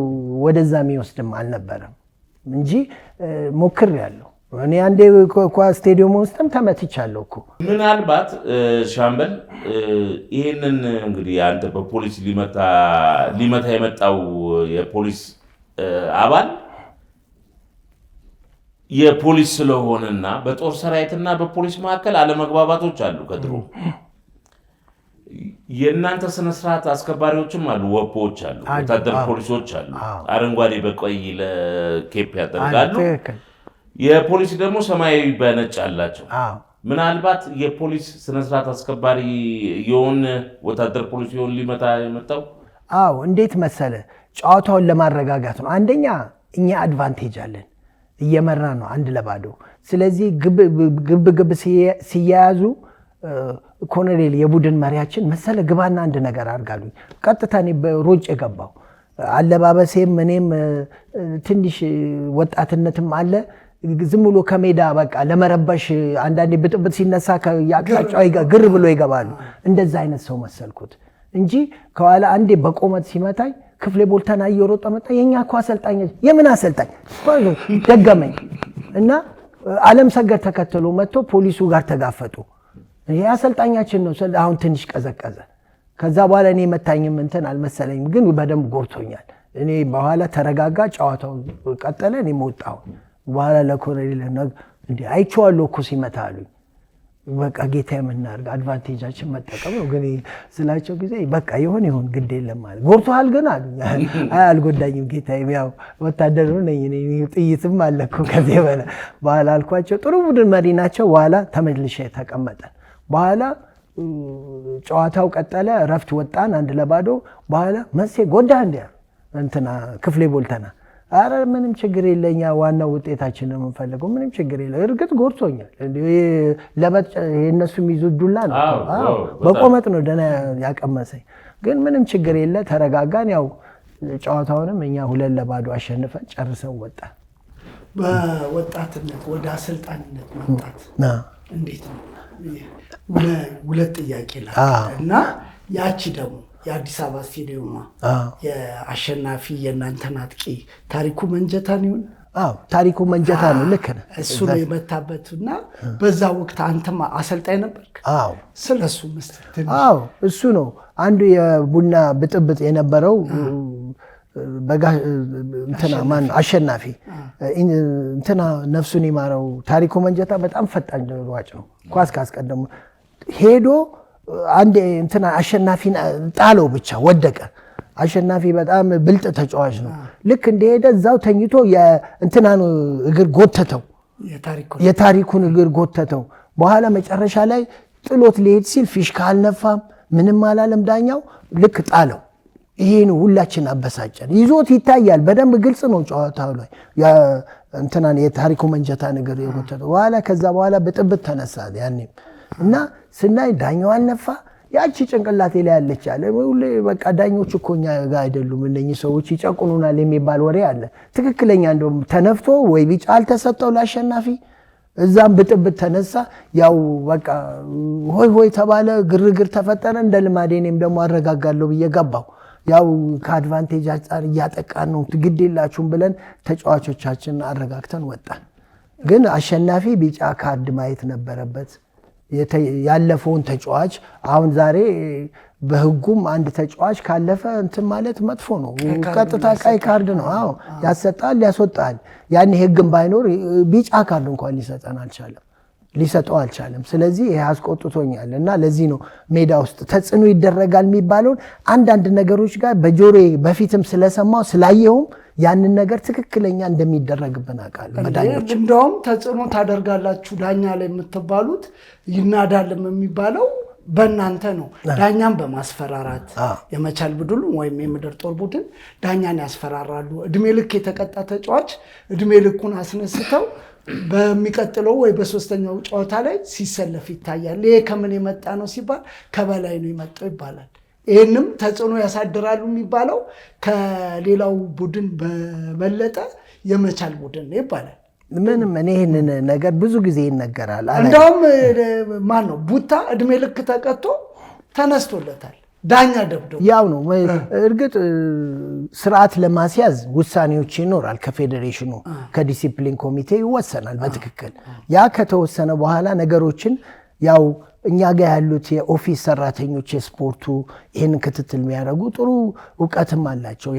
ወደዛ የሚወስድም አልነበረም እንጂ ሞክሬያለሁ። እኔ አንዴ ስቴዲየም ውስጥም ተመትቻለሁ እኮ። ምናልባት ሻምበል ይህንን እንግዲህ አንተ በፖሊስ ሊመታ የመጣው የፖሊስ አባል የፖሊስ ስለሆነና በጦር ሰራዊትና በፖሊስ መካከል አለመግባባቶች አሉ ከድሮ። የእናንተ ስነ ስርዓት አስከባሪዎችም አሉ፣ ወፖዎች አሉ፣ ወታደር ፖሊሶች አሉ። አረንጓዴ በቀይ ለኬፕ ያደርጋሉ። የፖሊስ ደግሞ ሰማያዊ በነጭ አላቸው። ምናልባት የፖሊስ ስነ ስርዓት አስከባሪ የሆነ ወታደር ፖሊስ የሆነ ሊመታ የመጣው እንዴት መሰለ፣ ጨዋታውን ለማረጋጋት ነው። አንደኛ እኛ አድቫንቴጅ አለን፣ እየመራ ነው 1-0። ስለዚህ ግብ ሲያያዙ ኮሎኔል የቡድን መሪያችን መሰለ ግባና አንድ ነገር አድርጋሉኝ። ቀጥታ እኔ በሮጭ የገባው አለባበሴም እኔም ትንሽ ወጣትነትም አለ። ዝም ብሎ ከሜዳ በቃ ለመረበሽ አንዳንዴ ብጥብጥ ሲነሳ ያቅጣጫው ግር ብሎ ይገባሉ። እንደዛ አይነት ሰው መሰልኩት እንጂ ከኋላ አንዴ በቆመት ሲመታኝ ክፍሌ ቦልተና እየሮጠ መጣ። የኛ እኮ አሰልጣኝ የምን አሰልጣኝ ደገመኝ እና ዓለም ሰገድ ተከትሎ መጥቶ ፖሊሱ ጋር ተጋፈጡ። ይሄ አሰልጣኛችን ነው። አሁን ትንሽ ቀዘቀዘ። ከዛ በኋላ እኔ መታኝም እንትን አልመሰለኝም፣ ግን በደንብ ጎርቶኛል። እኔ በኋላ ተረጋጋ፣ ጨዋታው ቀጠለ። እኔ ወጣሁ። በኋላ ለኮሎኔል እንዴ አይቼዋለሁ እኮ ሲመታ አሉኝ። በቃ ጌታ የምናርግ አድቫንቴጃችን መጠቀም ነው። ግን ስላቸው ጊዜ በቃ ይሁን ግድ የለም ማለት ጎርቶሃል ግን አሉኝ። አይ አልጎዳኝም ጌታ፣ ያው ወታደር ነኝ እኔ፣ ጥይትም አለ እኮ ከዚህ በኋላ አልኳቸው። ጥሩ ቡድን መሪ ናቸው። በኋላ ተመልሼ ተቀመጠን። በኋላ ጨዋታው ቀጠለ። ረፍት ወጣን 1-0። በኋላ መሴ ጎዳህ እንዴ እንትና ክፍሌ ቦልተና፣ አረ ምንም ችግር የለኛ፣ ዋናው ውጤታችን ነው የምንፈልገው፣ ምንም ችግር የለ። እርግጥ ጎርቶኛል። ለበጥ የነሱ የሚዙዱላ ነው። በቆመጥ ነው ደና ያቀመሰኝ፣ ግን ምንም ችግር የለ። ተረጋጋን። ያው ጨዋታውንም እኛ 2-0 አሸንፈን ጨርሰን ወጣን። በወጣትነት ወደ አሰልጣኝነት መምጣት እንዴት ነው? ሁለት ጥያቄ ላይ እና ያቺ ደግሞ የአዲስ አበባ ስቴዲየም የአሸናፊ የእናንተን አጥቂ ታሪኩ መንጀታን ይሁን? ታሪኩ መንጀታ ነው። ልክ ነህ። እሱ ነው የመታበት እና በዛ ወቅት አንተም አሰልጣኝ ነበርክ? ስለሱ መስጠት እሱ ነው አንዱ የቡና ብጥብጥ የነበረው። እንትና ማን አሸናፊ እንትና ነፍሱን ይማረው ታሪኩ መንጀታ በጣም ፈጣን ሯጭ ነው። ኳስ ካስቀደሙ ሄዶ አንድ እንትና አሸናፊን ጣለው፣ ብቻ ወደቀ። አሸናፊ በጣም ብልጥ ተጫዋች ነው። ልክ እንደሄደ እዛው ተኝቶ የእንትናን እግር ጎተተው፣ የታሪኩን እግር ጎተተው። በኋላ መጨረሻ ላይ ጥሎት ሊሄድ ሲል ፊሽካ አልነፋም፣ ምንም አላለም ዳኛው። ልክ ጣለው። ይሄ ነው ሁላችን አበሳጨን። ይዞት ይታያል፣ በደንብ ግልጽ ነው ጨዋታው ላይ እንትናን የታሪኩ መንጀታ ነገር የጎተተው። በኋላ ከዛ በኋላ ብጥብጥ ተነሳ ያኔም እና ስናይ ዳኛው አልነፋ። ያቺ ጭንቅላቴ ላይ ያለች አለ ሁሌ በቃ ዳኞች እኮ እኛ ጋር አይደሉም እነኚህ ሰዎች ይጨቁኑናል የሚባል ወሬ አለ። ትክክለኛ እንደውም ተነፍቶ ወይ ቢጫ አልተሰጠው ለአሸናፊ። እዛም ብጥብጥ ተነሳ። ያው በቃ ሆይ ተባለ፣ ግርግር ተፈጠረ። እንደ ልማዴ እኔም ደግሞ አረጋጋለሁ ብዬ ገባሁ። ያው ከአድቫንቴጅ አንጻር እያጠቃን ነው፣ ግድ የላችሁም ብለን ተጫዋቾቻችን አረጋግተን ወጣን። ግን አሸናፊ ቢጫ ካርድ ማየት ነበረበት። ያለፈውን ተጫዋች አሁን ዛሬ በህጉም አንድ ተጫዋች ካለፈ እንትን ማለት መጥፎ ነው። ቀጥታ ቀይ ካርድ ነው። ያሰጣል፣ ያስወጣል። ያኔ ህግም ባይኖር ቢጫ ካርድ እንኳን ሊሰጠው አልቻለም። ስለዚህ ይሄ አስቆጥቶኛል እና ለዚህ ነው ሜዳ ውስጥ ተጽዕኖ ይደረጋል የሚባለውን አንዳንድ ነገሮች ጋር በጆሮዬ በፊትም ስለሰማው ስላየሁም ያንን ነገር ትክክለኛ እንደሚደረግብን አውቃለሁ። መዳኞች እንደውም ተጽዕኖ ታደርጋላችሁ ዳኛ ላይ የምትባሉት ይናዳልም የሚባለው በእናንተ ነው። ዳኛን በማስፈራራት የመቻል ቡድን ወይም የምድር ጦር ቡድን ዳኛን ያስፈራራሉ። እድሜ ልክ የተቀጣ ተጫዋች እድሜ ልኩን አስነስተው በሚቀጥለው ወይ በሶስተኛው ጨዋታ ላይ ሲሰለፍ ይታያል። ይሄ ከምን የመጣ ነው ሲባል ከበላይ ነው የመጣው ይባላል። ይህንም ተጽዕኖ ያሳድራሉ የሚባለው ከሌላው ቡድን በበለጠ የመቻል ቡድን ነው ይባላል። ምንም እኔ ይህንን ነገር ብዙ ጊዜ ይነገራል። እንደውም ማን ነው ቡታ እድሜ ልክ ተቀጥቶ ተነስቶለታል። ዳኛ ደብደቡ ያው ነው። እርግጥ ስርዓት ለማስያዝ ውሳኔዎች ይኖራል። ከፌዴሬሽኑ ከዲሲፕሊን ኮሚቴ ይወሰናል በትክክል። ያ ከተወሰነ በኋላ ነገሮችን ያው እኛ ጋር ያሉት የኦፊስ ሰራተኞች የስፖርቱ ይህንን ክትትል የሚያደርጉ ጥሩ እውቀትም አላቸው።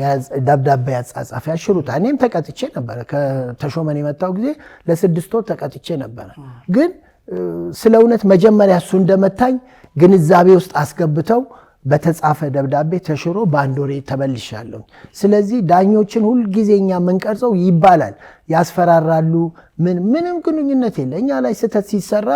ደብዳቤ ያጻጻፍ ያሽሩታ። እኔም ተቀጥቼ ነበረ። ከተሾመን የመጣው ጊዜ ለ6 ወር ተቀጥቼ ነበረ። ግን ስለ እውነት መጀመሪያ እሱ እንደመታኝ ግንዛቤ ውስጥ አስገብተው በተጻፈ ደብዳቤ ተሽሮ በአንድ ወሬ ተመልሻለሁ። ስለዚህ ዳኞችን ሁልጊዜ እኛ የምንቀርጸው ይባላል፣ ያስፈራራሉ። ምንም ግንኙነት የለ። እኛ ላይ ስህተት ሲሰራ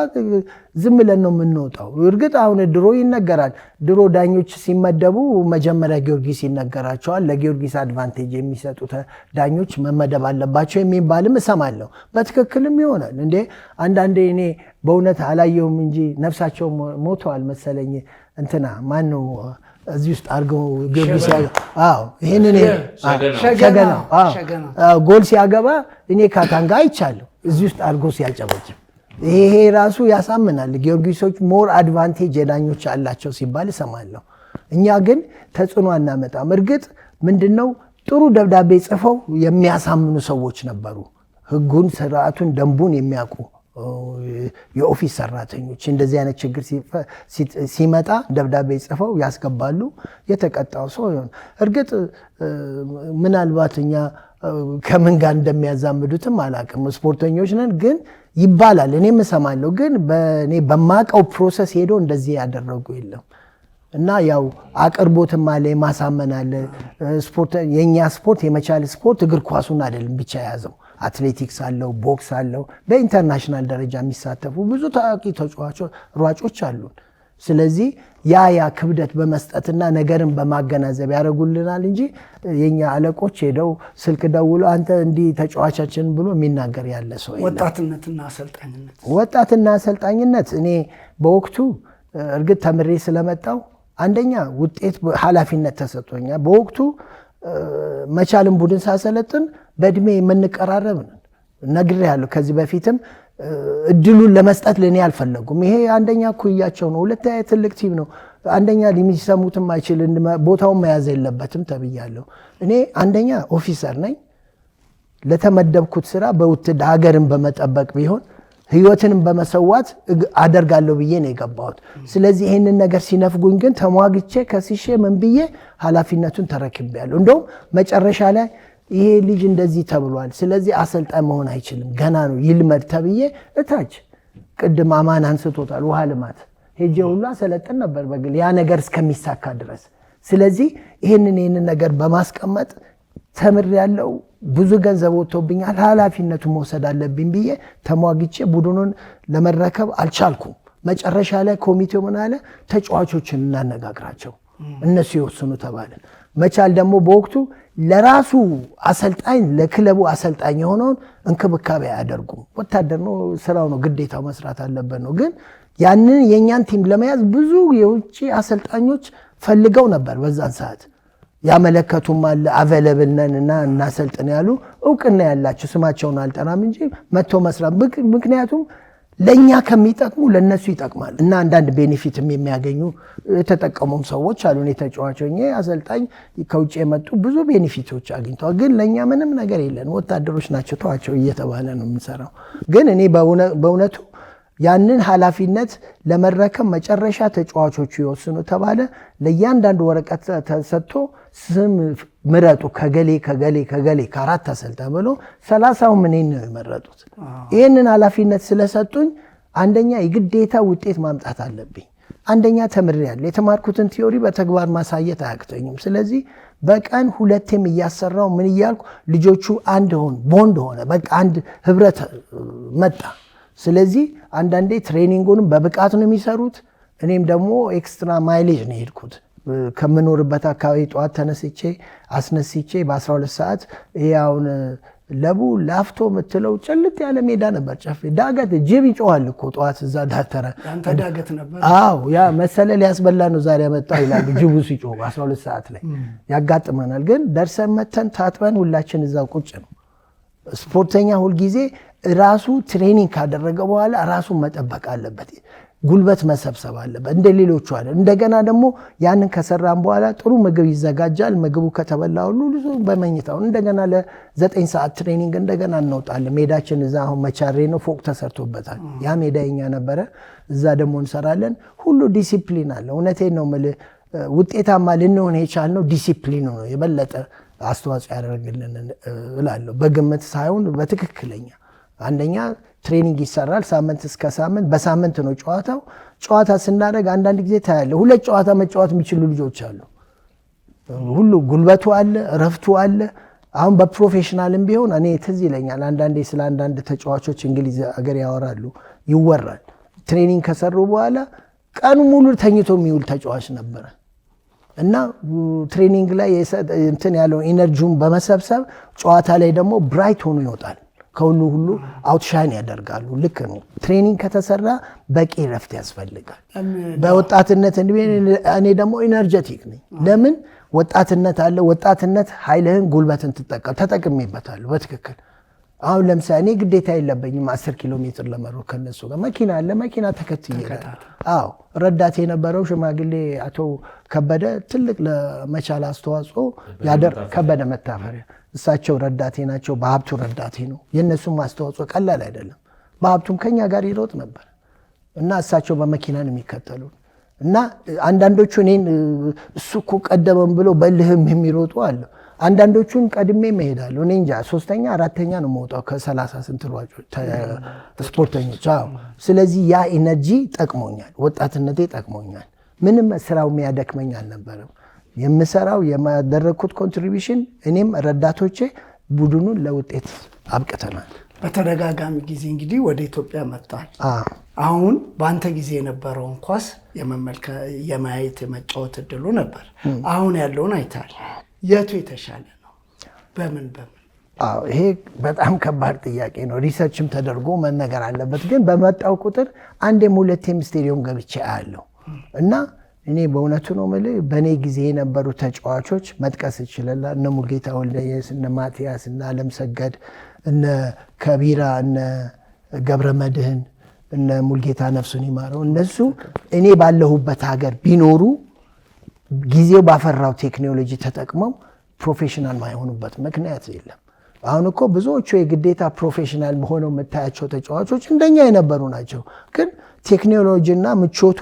ዝም ብለን ነው የምንወጣው። እርግጥ አሁን ድሮ ይነገራል። ድሮ ዳኞች ሲመደቡ መጀመሪያ ጊዮርጊስ ይነገራቸዋል። ለጊዮርጊስ አድቫንቴጅ የሚሰጡት ዳኞች መመደብ አለባቸው የሚባልም እሰማለሁ። በትክክልም ይሆናል እንዴ። አንዳንዴ እኔ በእውነት አላየሁም እንጂ ነፍሳቸው ሞተዋል መሰለኝ። እንትና ማን ነው እዚህ ውስጥ አድርገው ጊዮርጊስ ይሄንን ሸገና ጎል ሲያገባ እኔ ካታንጋ አይቻለሁ እዚህ ውስጥ አድርጎ ሲያጨበጭብ። ይሄ ራሱ ያሳምናል። ጊዮርጊሶች ሞር አድቫንቴጅ የዳኞች አላቸው ሲባል እሰማለሁ። እኛ ግን ተጽዕኖ አናመጣም። እርግጥ ምንድነው ጥሩ ደብዳቤ ጽፈው የሚያሳምኑ ሰዎች ነበሩ። ህጉን፣ ስርዓቱን፣ ደንቡን የሚያውቁ የኦፊስ ሰራተኞች እንደዚህ አይነት ችግር ሲመጣ ደብዳቤ ጽፈው ያስገባሉ። የተቀጣው ሰው ይሆን። እርግጥ ምናልባት እኛ ከምን ጋር እንደሚያዛምዱትም አላውቅም። ስፖርተኞች ነን ግን ይባላል። እኔም እሰማለሁ። ግን በእኔ በማውቀው ፕሮሰስ ሄዶ እንደዚህ ያደረጉ የለም። እና ያው አቅርቦትም አለ፣ ማሳመን አለ። የእኛ ስፖርት የመቻል ስፖርት እግር ኳሱን አይደለም ብቻ የያዘው፣ አትሌቲክስ አለው፣ ቦክስ አለው። በኢንተርናሽናል ደረጃ የሚሳተፉ ብዙ ታዋቂ ሯጮች አሉን። ስለዚህ ያ ክብደት በመስጠትና ነገርን በማገናዘብ ያደርጉልናል እንጂ የኛ አለቆች ሄደው ስልክ ደውሎ አንተ እንዲህ ተጫዋቻችን ብሎ የሚናገር ያለ ሰው የለም። ወጣትና አሰልጣኝነት እኔ በወቅቱ እርግጥ ተምሬ ስለመጣው አንደኛ ውጤት ኃላፊነት ተሰጥቶኛል። በወቅቱ መቻልን ቡድን ሳሰለጥን በእድሜ የምንቀራረብ ነግሬያለሁ። ከዚህ በፊትም እድሉን ለመስጠት ለኔ አልፈለጉም። ይሄ አንደኛ ኩያቸው ነው፣ ሁለተኛ ትልቅ ቲም ነው፣ አንደኛ ሊሚሰሙትም አይችል ቦታውን መያዝ የለበትም ተብያለሁ። እኔ አንደኛ ኦፊሰር ነኝ። ለተመደብኩት ስራ በውትድርና ሀገርን በመጠበቅ ቢሆን ህይወትንም በመሰዋት አደርጋለሁ ብዬ ነው የገባሁት። ስለዚህ ይሄንን ነገር ሲነፍጉኝ ግን ተሟግቼ ከሲሼ ምን ብዬ ኃላፊነቱን ተረክቤያለሁ። እንደውም መጨረሻ ላይ ይሄ ልጅ እንደዚህ ተብሏል፣ ስለዚህ አሰልጣኝ መሆን አይችልም፣ ገና ነው ይልመድ ተብዬ እታች ቅድም አማን አንስቶታል፣ ውሃ ልማት ሄጄ ሁሉ አሰለጥን ነበር በግል ያ ነገር እስከሚሳካ ድረስ። ስለዚህ ይሄንን ነገር በማስቀመጥ ተምሬያለሁ። ብዙ ገንዘብ ወጥቶብኛል። ኃላፊነቱን መውሰድ አለብኝ ብዬ ተሟግቼ ቡድኑን ለመረከብ አልቻልኩም። መጨረሻ ላይ ኮሚቴው ምን አለ፣ ተጫዋቾችን እናነጋግራቸው እነሱ ይወስኑ ተባለ። መቻል ደግሞ በወቅቱ ለራሱ አሰልጣኝ ለክለቡ አሰልጣኝ የሆነውን እንክብካቤ አያደርጉም። ወታደር ነው፣ ስራው ነው፣ ግዴታው መስራት አለበት ነው። ግን ያንን የኛን ቲም ለመያዝ ብዙ የውጭ አሰልጣኞች ፈልገው ነበር። በዛን ሰዓት ያመለከቱም አለ አቬለብል ነን እና እናሰልጥን ያሉ እውቅና ያላቸው ስማቸውን አልጠራም እንጂ መጥቶ መስራት። ምክንያቱም ለኛ ከሚጠቅሙ ለነሱ ይጠቅማል እና አንዳንድ ቤኔፊትም የሚያገኙ የተጠቀሙም ሰዎች አሉ። እኔ ተጫዋች ሆኜ አሰልጣኝ ከውጭ የመጡ ብዙ ቤኔፊቶች አግኝተዋል። ግን ለኛ ምንም ነገር የለን፣ ወታደሮች ናቸው ተዋቸው እየተባለ ነው የምንሰራው። ግን እኔ በእውነቱ ያንን ኃላፊነት ለመረከብ መጨረሻ ተጫዋቾቹ ይወስኑ ተባለ። ለእያንዳንዱ ወረቀት ተሰጥቶ ስም ምረጡ ከገሌ ከአራት አሰልጣኝ ብሎ 30 እኔን ነው የመረጡት። ይህንን ኃላፊነት ስለሰጡኝ አንደኛ የግዴታ ውጤት ማምጣት አለብኝ። አንደኛ ተምሬያለሁ። የተማርኩትን ቲዮሪ በተግባር ማሳየት አያቅተኝም። ስለዚህ በቀን 2ቴም እያሰራው ምን እያልኩ ልጆቹ አንድ ቦንድ ሆነ። በቃ አንድ ህብረት መጣ። ስለዚህ አንዳንዴ ትሬኒንጉንም በብቃት ነው የሚሰሩት። እኔም ደግሞ ኤክስትራ ማይሌጅ ነው የሄድኩት። ከምኖርበት አካባቢ ጠዋት ተነስቼ አስነስቼ በ12 ሰዓት ይሄውን ለቡ ላፍቶ የምትለው ጭልጥ ያለ ሜዳ ነበር። ጨፌ ዳገት ጅብ ይጮሃል እኮ ጠዋት እዛ ዳተረ ዳገት ነበር። አዎ ያ መሰለ ሊያስበላ ነው ዛሬ ያመጣው ይላል። ጅቡ ሲጮህ 12 ሰዓት ላይ ያጋጥመናል። ግን ደርሰን መተን ታጥበን ሁላችን እዛው ቁጭ ነው። ስፖርተኛ ሁልጊዜ ራሱ ትሬኒንግ ካደረገ በኋላ ራሱን መጠበቅ አለበት። ጉልበት መሰብሰብ አለበት እንደ ሌሎቹ አለ። እንደገና ደግሞ ያንን ከሰራን በኋላ ጥሩ ምግብ ይዘጋጃል። ምግቡ ከተበላ ሁሉ በመኝታው እንደገና ለ9 ሰዓት ትሬኒንግ እንደገና እንወጣለን። ሜዳችን እዛ አሁን መቻሬ ነው፣ ፎቅ ተሰርቶበታል። ያ ሜዳ የኛ ነበረ። እዛ ደግሞ እንሰራለን። ሁሉ ዲሲፕሊን አለ። እውነቴን ነው የምልህ ውጤታማ ልንሆን የቻልነው ዲሲፕሊኑ ነው የበለጠ አስተዋጽኦ ያደርግልን እላለሁ። በግምት ሳይሆን በትክክለኛ አንደኛ ትሬኒንግ ይሰራል ሳምንት እስከ ሳምንት። በሳምንት ነው ጨዋታው። ጨዋታ ስናደርግ አንዳንድ ጊዜ ታያለ 2 ጨዋታ መጫወት የሚችሉ ልጆች አሉ። ሁሉ ጉልበቱ አለ፣ እረፍቱ አለ። አሁን በፕሮፌሽናልም ቢሆን እኔ ትዝ ይለኛል አንዳንዴ ስለ አንዳንድ ተጫዋቾች እንግሊዝ ሀገር ያወራሉ፣ ይወራል። ትሬኒንግ ከሰሩ በኋላ ቀኑ ሙሉ ተኝቶ የሚውል ተጫዋች ነበረ እና ትሬኒንግ ላይ እንትን ያለው ኢነርጂውን በመሰብሰብ ጨዋታ ላይ ደግሞ ብራይት ሆኖ ይወጣል። ከሁሉ አውትሻይን ያደርጋሉ። ልክ ነው። ትሬኒንግ ከተሰራ በቂ ረፍት ያስፈልጋል። በወጣትነት እኔ ደግሞ ኢነርጀቲክ ነኝ። ለምን ወጣትነት አለ። ወጣትነት ኃይልህን ጉልበትን ተጠቅሜበታለሁ በትክክል። አሁን ለምሳሌ እኔ ግዴታ የለብኝም 10 ኪሎ ሜትር ለመሮጥ ከነሱ ጋር መኪና አለ፣ መኪና ተከትዬ አዎ። ረዳቴ የነበረው ሽማግሌ አቶ ከበደ ትልቅ ለመቻል አስተዋጽኦ ከበደ መታፈሪያ እሳቸው ረዳቴ ናቸው። በሀብቱ ረዳቴ ነው። የእነሱም አስተዋጽኦ ቀላል አይደለም። በሀብቱም ከኛ ጋር ይሮጥ ነበር እና እሳቸው በመኪና ነው የሚከተሉ እና አንዳንዶቹ እኔን እሱ እኮ ቀደመም ብሎ በልህም የሚሮጡ አለ። አንዳንዶቹን ቀድሜ መሄዳለሁ። እኔ እንጃ 3ኛ 4ኛ ነው የምወጣው ከ30 ስንት ስፖርተኞች። ስለዚህ ያ ኢነርጂ ጠቅሞኛል፣ ወጣትነቴ ጠቅሞኛል። ምንም ስራው የሚያደክመኝ አልነበረም። የምሰራው የማደረግኩት ኮንትሪቢሽን እኔም ረዳቶቼ ቡድኑን ለውጤት አብቅተናል። በተደጋጋሚ ጊዜ እንግዲህ ወደ ኢትዮጵያ መጥቷል። አሁን በአንተ ጊዜ የነበረውን ኳስ የማየት የመጫወት እድሉ ነበር። አሁን ያለውን አይታል። የቱ የተሻለ ነው? በምን? ይሄ በጣም ከባድ ጥያቄ ነው። ሪሰርችም ተደርጎ መነገር አለበት። ግን በመጣው ቁጥር አንዴም ሁለቴም ስቴዲየም ገብቼ አያለሁ እና እኔ በእውነቱ ነው የምልህ በእኔ ጊዜ የነበሩ ተጫዋቾች መጥቀስ ይችላል። እነ ሙልጌታ ወልደየስ፣ እነ ማቲያስ፣ እነ አለምሰገድ፣ እነ ከቢራ፣ እነ ገብረ መድህን፣ እነ ሙልጌታ ነፍሱን ይማረው። እነሱ እኔ ባለሁበት ሀገር ቢኖሩ ጊዜው ባፈራው ቴክኖሎጂ ተጠቅመው ፕሮፌሽናል ማይሆኑበት ምክንያት የለም። አሁን እኮ ብዙዎቹ የግዴታ ፕሮፌሽናል ሆነው የምታያቸው ተጫዋቾች እንደኛ የነበሩ ናቸው። ግን ቴክኖሎጂና ምቾቱ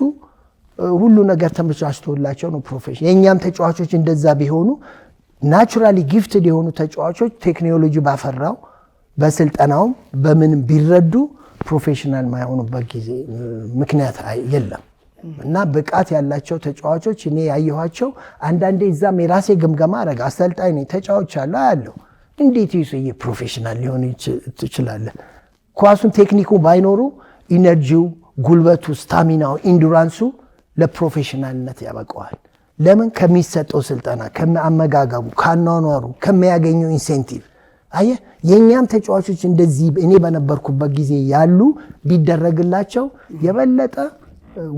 ሁሉ ነገር ተመቻችቶላቸው ነው ፕሮፌሽናል። የእኛም ተጫዋቾች እንደዛ ቢሆኑ ናቹራሊ ጊፍትድ የሆኑ ተጫዋቾች ቴክኖሎጂ ባፈራው በስልጠናውም በምንም ቢረዱ ፕሮፌሽናል ማይሆኑበት ጊዜ ምክንያት የለም። እና ብቃት ያላቸው ተጫዋቾች እኔ ያየኋቸው አንዳንዴ እዛም የራሴ ግምገማ አረጋ አሰልጣኝ ነኝ ተጫዋች አለ ያለው እንዴት ይሄ ፕሮፌሽናል ሊሆን ይችላል? ኳሱን ቴክኒኩ ባይኖሩ ኢነርጂው፣ ጉልበቱ፣ ስታሚናው፣ ኢንዱራንሱ ለፕሮፌሽናልነት ያበቀዋል። ለምን? ከሚሰጠው ስልጠና፣ ከአመጋገቡ፣ ካኗኗሩ፣ ከሚያገኘው ኢንሴንቲቭ። አየ የኛም ተጫዋቾች እንደዚህ እኔ በነበርኩበት ጊዜ ያሉ ቢደረግላቸው የበለጠ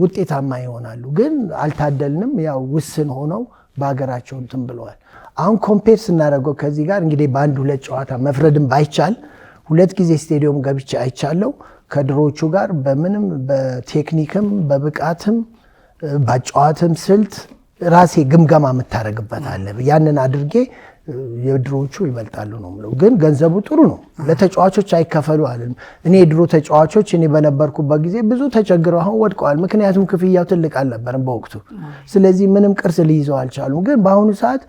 ውጤታማ ይሆናሉ። ግን አልታደልንም። ያው ውስን ሆነው በሀገራቸው እንትን ብለዋል። አሁን ኮምፔር ስናደርገው ከዚህ ጋር እንግዲህ በአንድ 2 ጨዋታ መፍረድም ባይቻል 2 ጊዜ ስቴዲየም ገብቼ አይቻለው። ከድሮቹ ጋር በምንም በቴክኒክም በብቃትም በጨዋታም ስልት ራሴ ግምገማ የምታደርግበት አለ። ያንን አድርጌ የድሮቹ ይበልጣሉ ነው የምለው። ግን ገንዘቡ ጥሩ ነው። ለተጫዋቾች አይከፈሉ አይደለም። እኔ የድሮ ተጫዋቾች እኔ በነበርኩበት ጊዜ ብዙ ተቸግረው አሁን ወድቀዋል። ምክንያቱም ክፍያው ትልቅ አልነበረም በወቅቱ። ስለዚህ ምንም ቅርስ ሊይዘው አልቻሉም። ግን በአሁኑ ሰዓት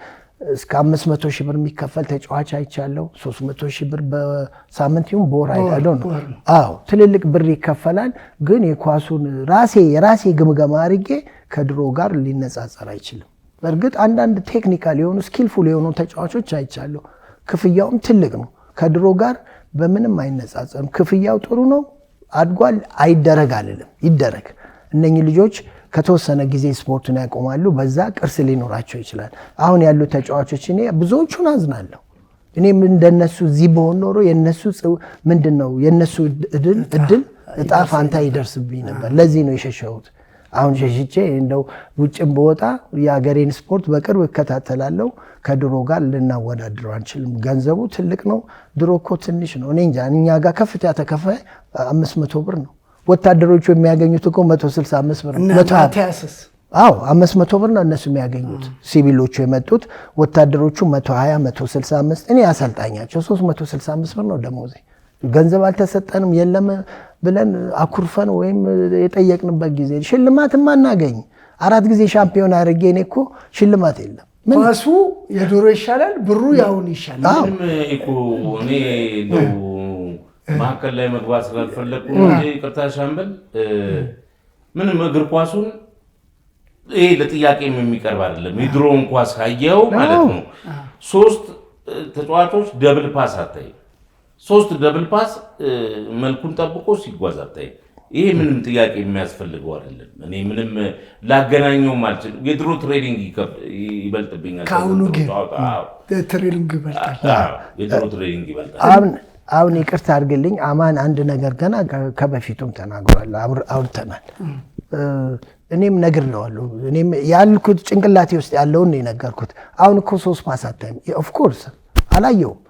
እስከ 500 ሺህ ብር የሚከፈል ተጫዋች አይቻለው። 300 ሺህ ብር በሳምንት ይሁን በወር አይደለም ነው። አዎ ትልልቅ ብር ይከፈላል። ግን የኳሱን የራሴ ግምገማ አድርጌ ከድሮ ጋር ሊነጻጸር አይችልም። በእርግጥ አንዳንድ ቴክኒካል የሆኑ ስኪልፉል የሆኑ ተጫዋቾች አይቻለሁ። ክፍያውም ትልቅ ነው። ከድሮ ጋር በምንም አይነጻጸርም። ክፍያው ጥሩ ነው፣ አድጓል። አይደረግ አልልም፣ ይደረግ። እነኚህ ልጆች ከተወሰነ ጊዜ ስፖርቱን ያቆማሉ። በዛ ቅርስ ሊኖራቸው ይችላል። አሁን ያሉ ተጫዋቾች እኔ ብዙዎቹን አዝናለሁ። እኔም እንደነሱ እዚህ በሆን ኖሮ የነሱ ምንድነው የነሱ እድል እጣ ፋንታ ይደርስብኝ ነበር። ለዚህ ነው የሸሸሁት። አሁን ሸሽቼ እንደው ውጭም በወጣ የሀገሬን ስፖርት በቅርብ እከታተላለሁ። ከድሮ ጋር ልናወዳድረው አንችልም። ገንዘቡ ትልቅ ነው፣ ድሮ እኮ ትንሽ ነው። እኔ እንጃ እኛ ጋር ከፍተኛ ተከፋይ 500 ብር ነው ወታደሮቹ የሚያገኙት እኮ 165 ብር ነው። ማቲያስስ 500 ብር ነው እነሱ የሚያገኙት። ሲቪሎቹ የመጡት ወታደሮቹ 120 165፣ እኔ አሰልጣኛቸው 365 ብር ነው ደሞዜ። ገንዘብ አልተሰጠንም የለም ብለን አኩርፈን ወይም የጠየቅንበት ጊዜ ሽልማትም አናገኝ። 4 ጊዜ ሻምፒዮን አድርጌ እኔ እኮ ሽልማት የለም። ኳሱ የዶሮ ይሻላል ብሩ ያውን ይሻላል። እኔ ነው ማዕከል ላይ መግባት ስላልፈለኩ እንጂ ይቅርታ ሻምበል፣ ምንም እግር ኳሱን ይሄ ለጥያቄም የሚቀርብ አይደለም። የድሮውን ኳስ ካየው ማለት ነው 3 ተጫዋቾች ደብል ፓስ አታይ፣ 3 ደብል ፓስ መልኩን ጠብቆ ሲጓዝ አታይ። ይሄ ምንም ጥያቄ የሚያስፈልገው አይደለም። እኔ ምንም ላገናኘው ማለት የድሮ ትሬኒንግ ይበልጥብኛል። ከአሁኑ ግን ትሬኒንግ ይበልጣል። የድሮ ትሬኒንግ ይበልጣል። አሁን ይቅርታ አድርግልኝ አማን፣ አንድ ነገር ገና ከበፊቱም ተናግሯል፣ አውርተናል። እኔም ነግሬዋለሁ። እኔም ያልኩት ጭንቅላቴ ውስጥ ያለውን ነው የነገርኩት። አሁን እኮ 3 ፓስ አታይም። ኦፍ ኮርስ አላየውም።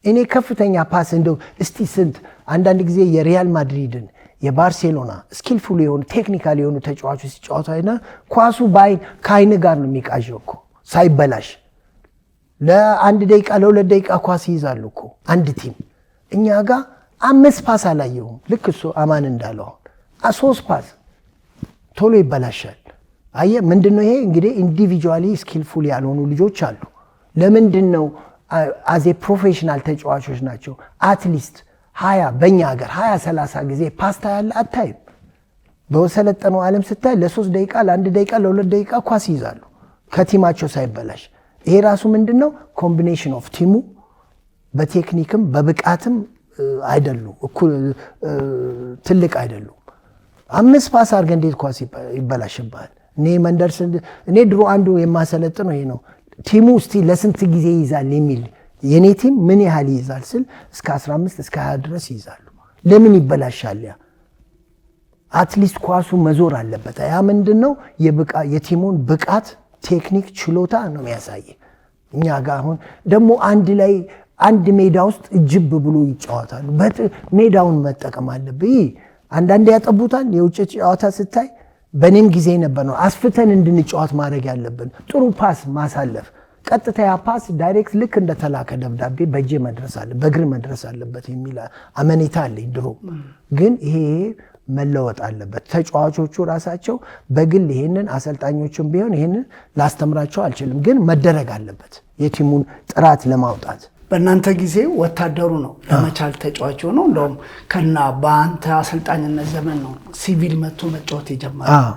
እኔ ከፍተኛ ፓስ እንደው እስቲ ስንት አንዳንድ ጊዜ የሪያል ማድሪድን የባርሴሎና ስኪልፉል የሆኑ ቴክኒካል የሆኑ ተጫዋቾች ሲጫወቱ አይና ኳሱ ከአይን ጋር ነው የሚቃዠው እኮ ሳይበላሽ። ለ1 ደቂቃ ለ2 ደቂቃ ኳስ ይይዛሉ እኮ አንድ ቲም። እኛ ጋር 5 ፓስ አላየውም። ልክ እሱ አማን እንዳለው 3 ፓስ ቶሎ ይበላሻል። አየ ምንድነው ይሄ እንግዲህ ኢንዲቪጁዋሊ ስኪልፉል ያልሆኑ ልጆች አሉ። ለምንድነው አዜ ፕሮፌሽናል ተጫዋቾች ናቸው አትሊስት 20 በእኛ ሀገር 20-30 ጊዜ ፓስታ ያለ አታይም። በሰለጠነው ዓለም ስታይ ለ3 ደቂቃ ለ1 ደቂቃ ለ2 ደቂቃ ኳስ ይይዛሉ ከቲማቸው ሳይበላሽ። ይሄ ራሱ ምንድነው ኮምቢኔሽን ኦፍ ቲሙ በቴክኒክም በብቃትም አይደሉም፣ እኩል ትልቅ አይደሉም። 5 ፓስ አድርገህ እንዴት ኳስ ይበላሽብሃል? እኔ ድሮ አንዱ የማሰለጥነው ይሄ ነው። ቲሙ እስቲ ለስንት ጊዜ ይይዛል የሚል የኔ ቲም ምን ያህል ይይዛል ስል እስከ 15 እስከ 20 ድረስ ይይዛሉ። ለምን ይበላሻል? ያ አትሊስት ኳሱ መዞር አለበት። ያ ምንድነው የቲሙን ብቃት ቴክኒክ ችሎታ ነው የሚያሳይ። እኛ ጋር አሁን ደግሞ አንድ ሜዳ ውስጥ ጅብ ብሎ ይጫወታሉ። ሜዳውን መጠቀም አለብህ። አንዳንዴ ያጠቡታል። የውጭ ጨዋታ ስታይ በኔም ጊዜ ነበር ነው አስፍተን እንድንጫወት ማድረግ ያለብን። ጥሩ ፓስ ማሳለፍ፣ ቀጥታ ያ ፓስ ዳይሬክት ልክ እንደተላከ ደብዳቤ በእጄ መድረስ አለ በእግር መድረስ አለበት የሚል አመኔታ አለኝ ድሮ። ግን ይሄ መለወጥ አለበት። ተጫዋቾቹ ራሳቸው በግል ይሄንን አሰልጣኞቹም ቢሆን ይሄንን ላስተምራቸው አልችልም፣ ግን መደረግ አለበት የቲሙን ጥራት ለማውጣት። በእናንተ ጊዜ ወታደሩ ነው ለመቻል ተጫዋች ሆነው እንደውም በአንተ አሰልጣኝነት ዘመን ነው ሲቪል መጥቶ መጫወት የጀመረው።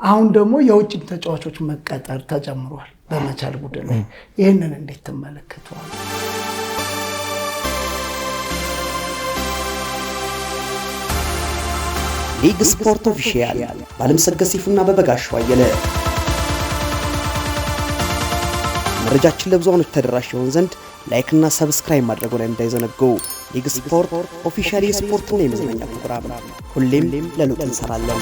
አሁን ደግሞ የውጭ ተጫዋቾች መቀጠር ተጀምሯል በመቻል ቡድን ላይ። ይህንን እንዴት ትመለከተዋል? ሊግ ስፖርት ኦፊሻል ባለምሰገድ ሲፉና በበጋሻው አየለ። መረጃችን ለብዙዎች ተደራሽ ይሆን ዘንድ ላይክ እና ሰብስክራይብ ማድረጉን እንዳይዘነጉ። ሊግ ስፖርት ኦፊሻል የስፖርትና የመዝናኛ ፕሮግራም ሁሌም ለለውጥ እንሰራለን።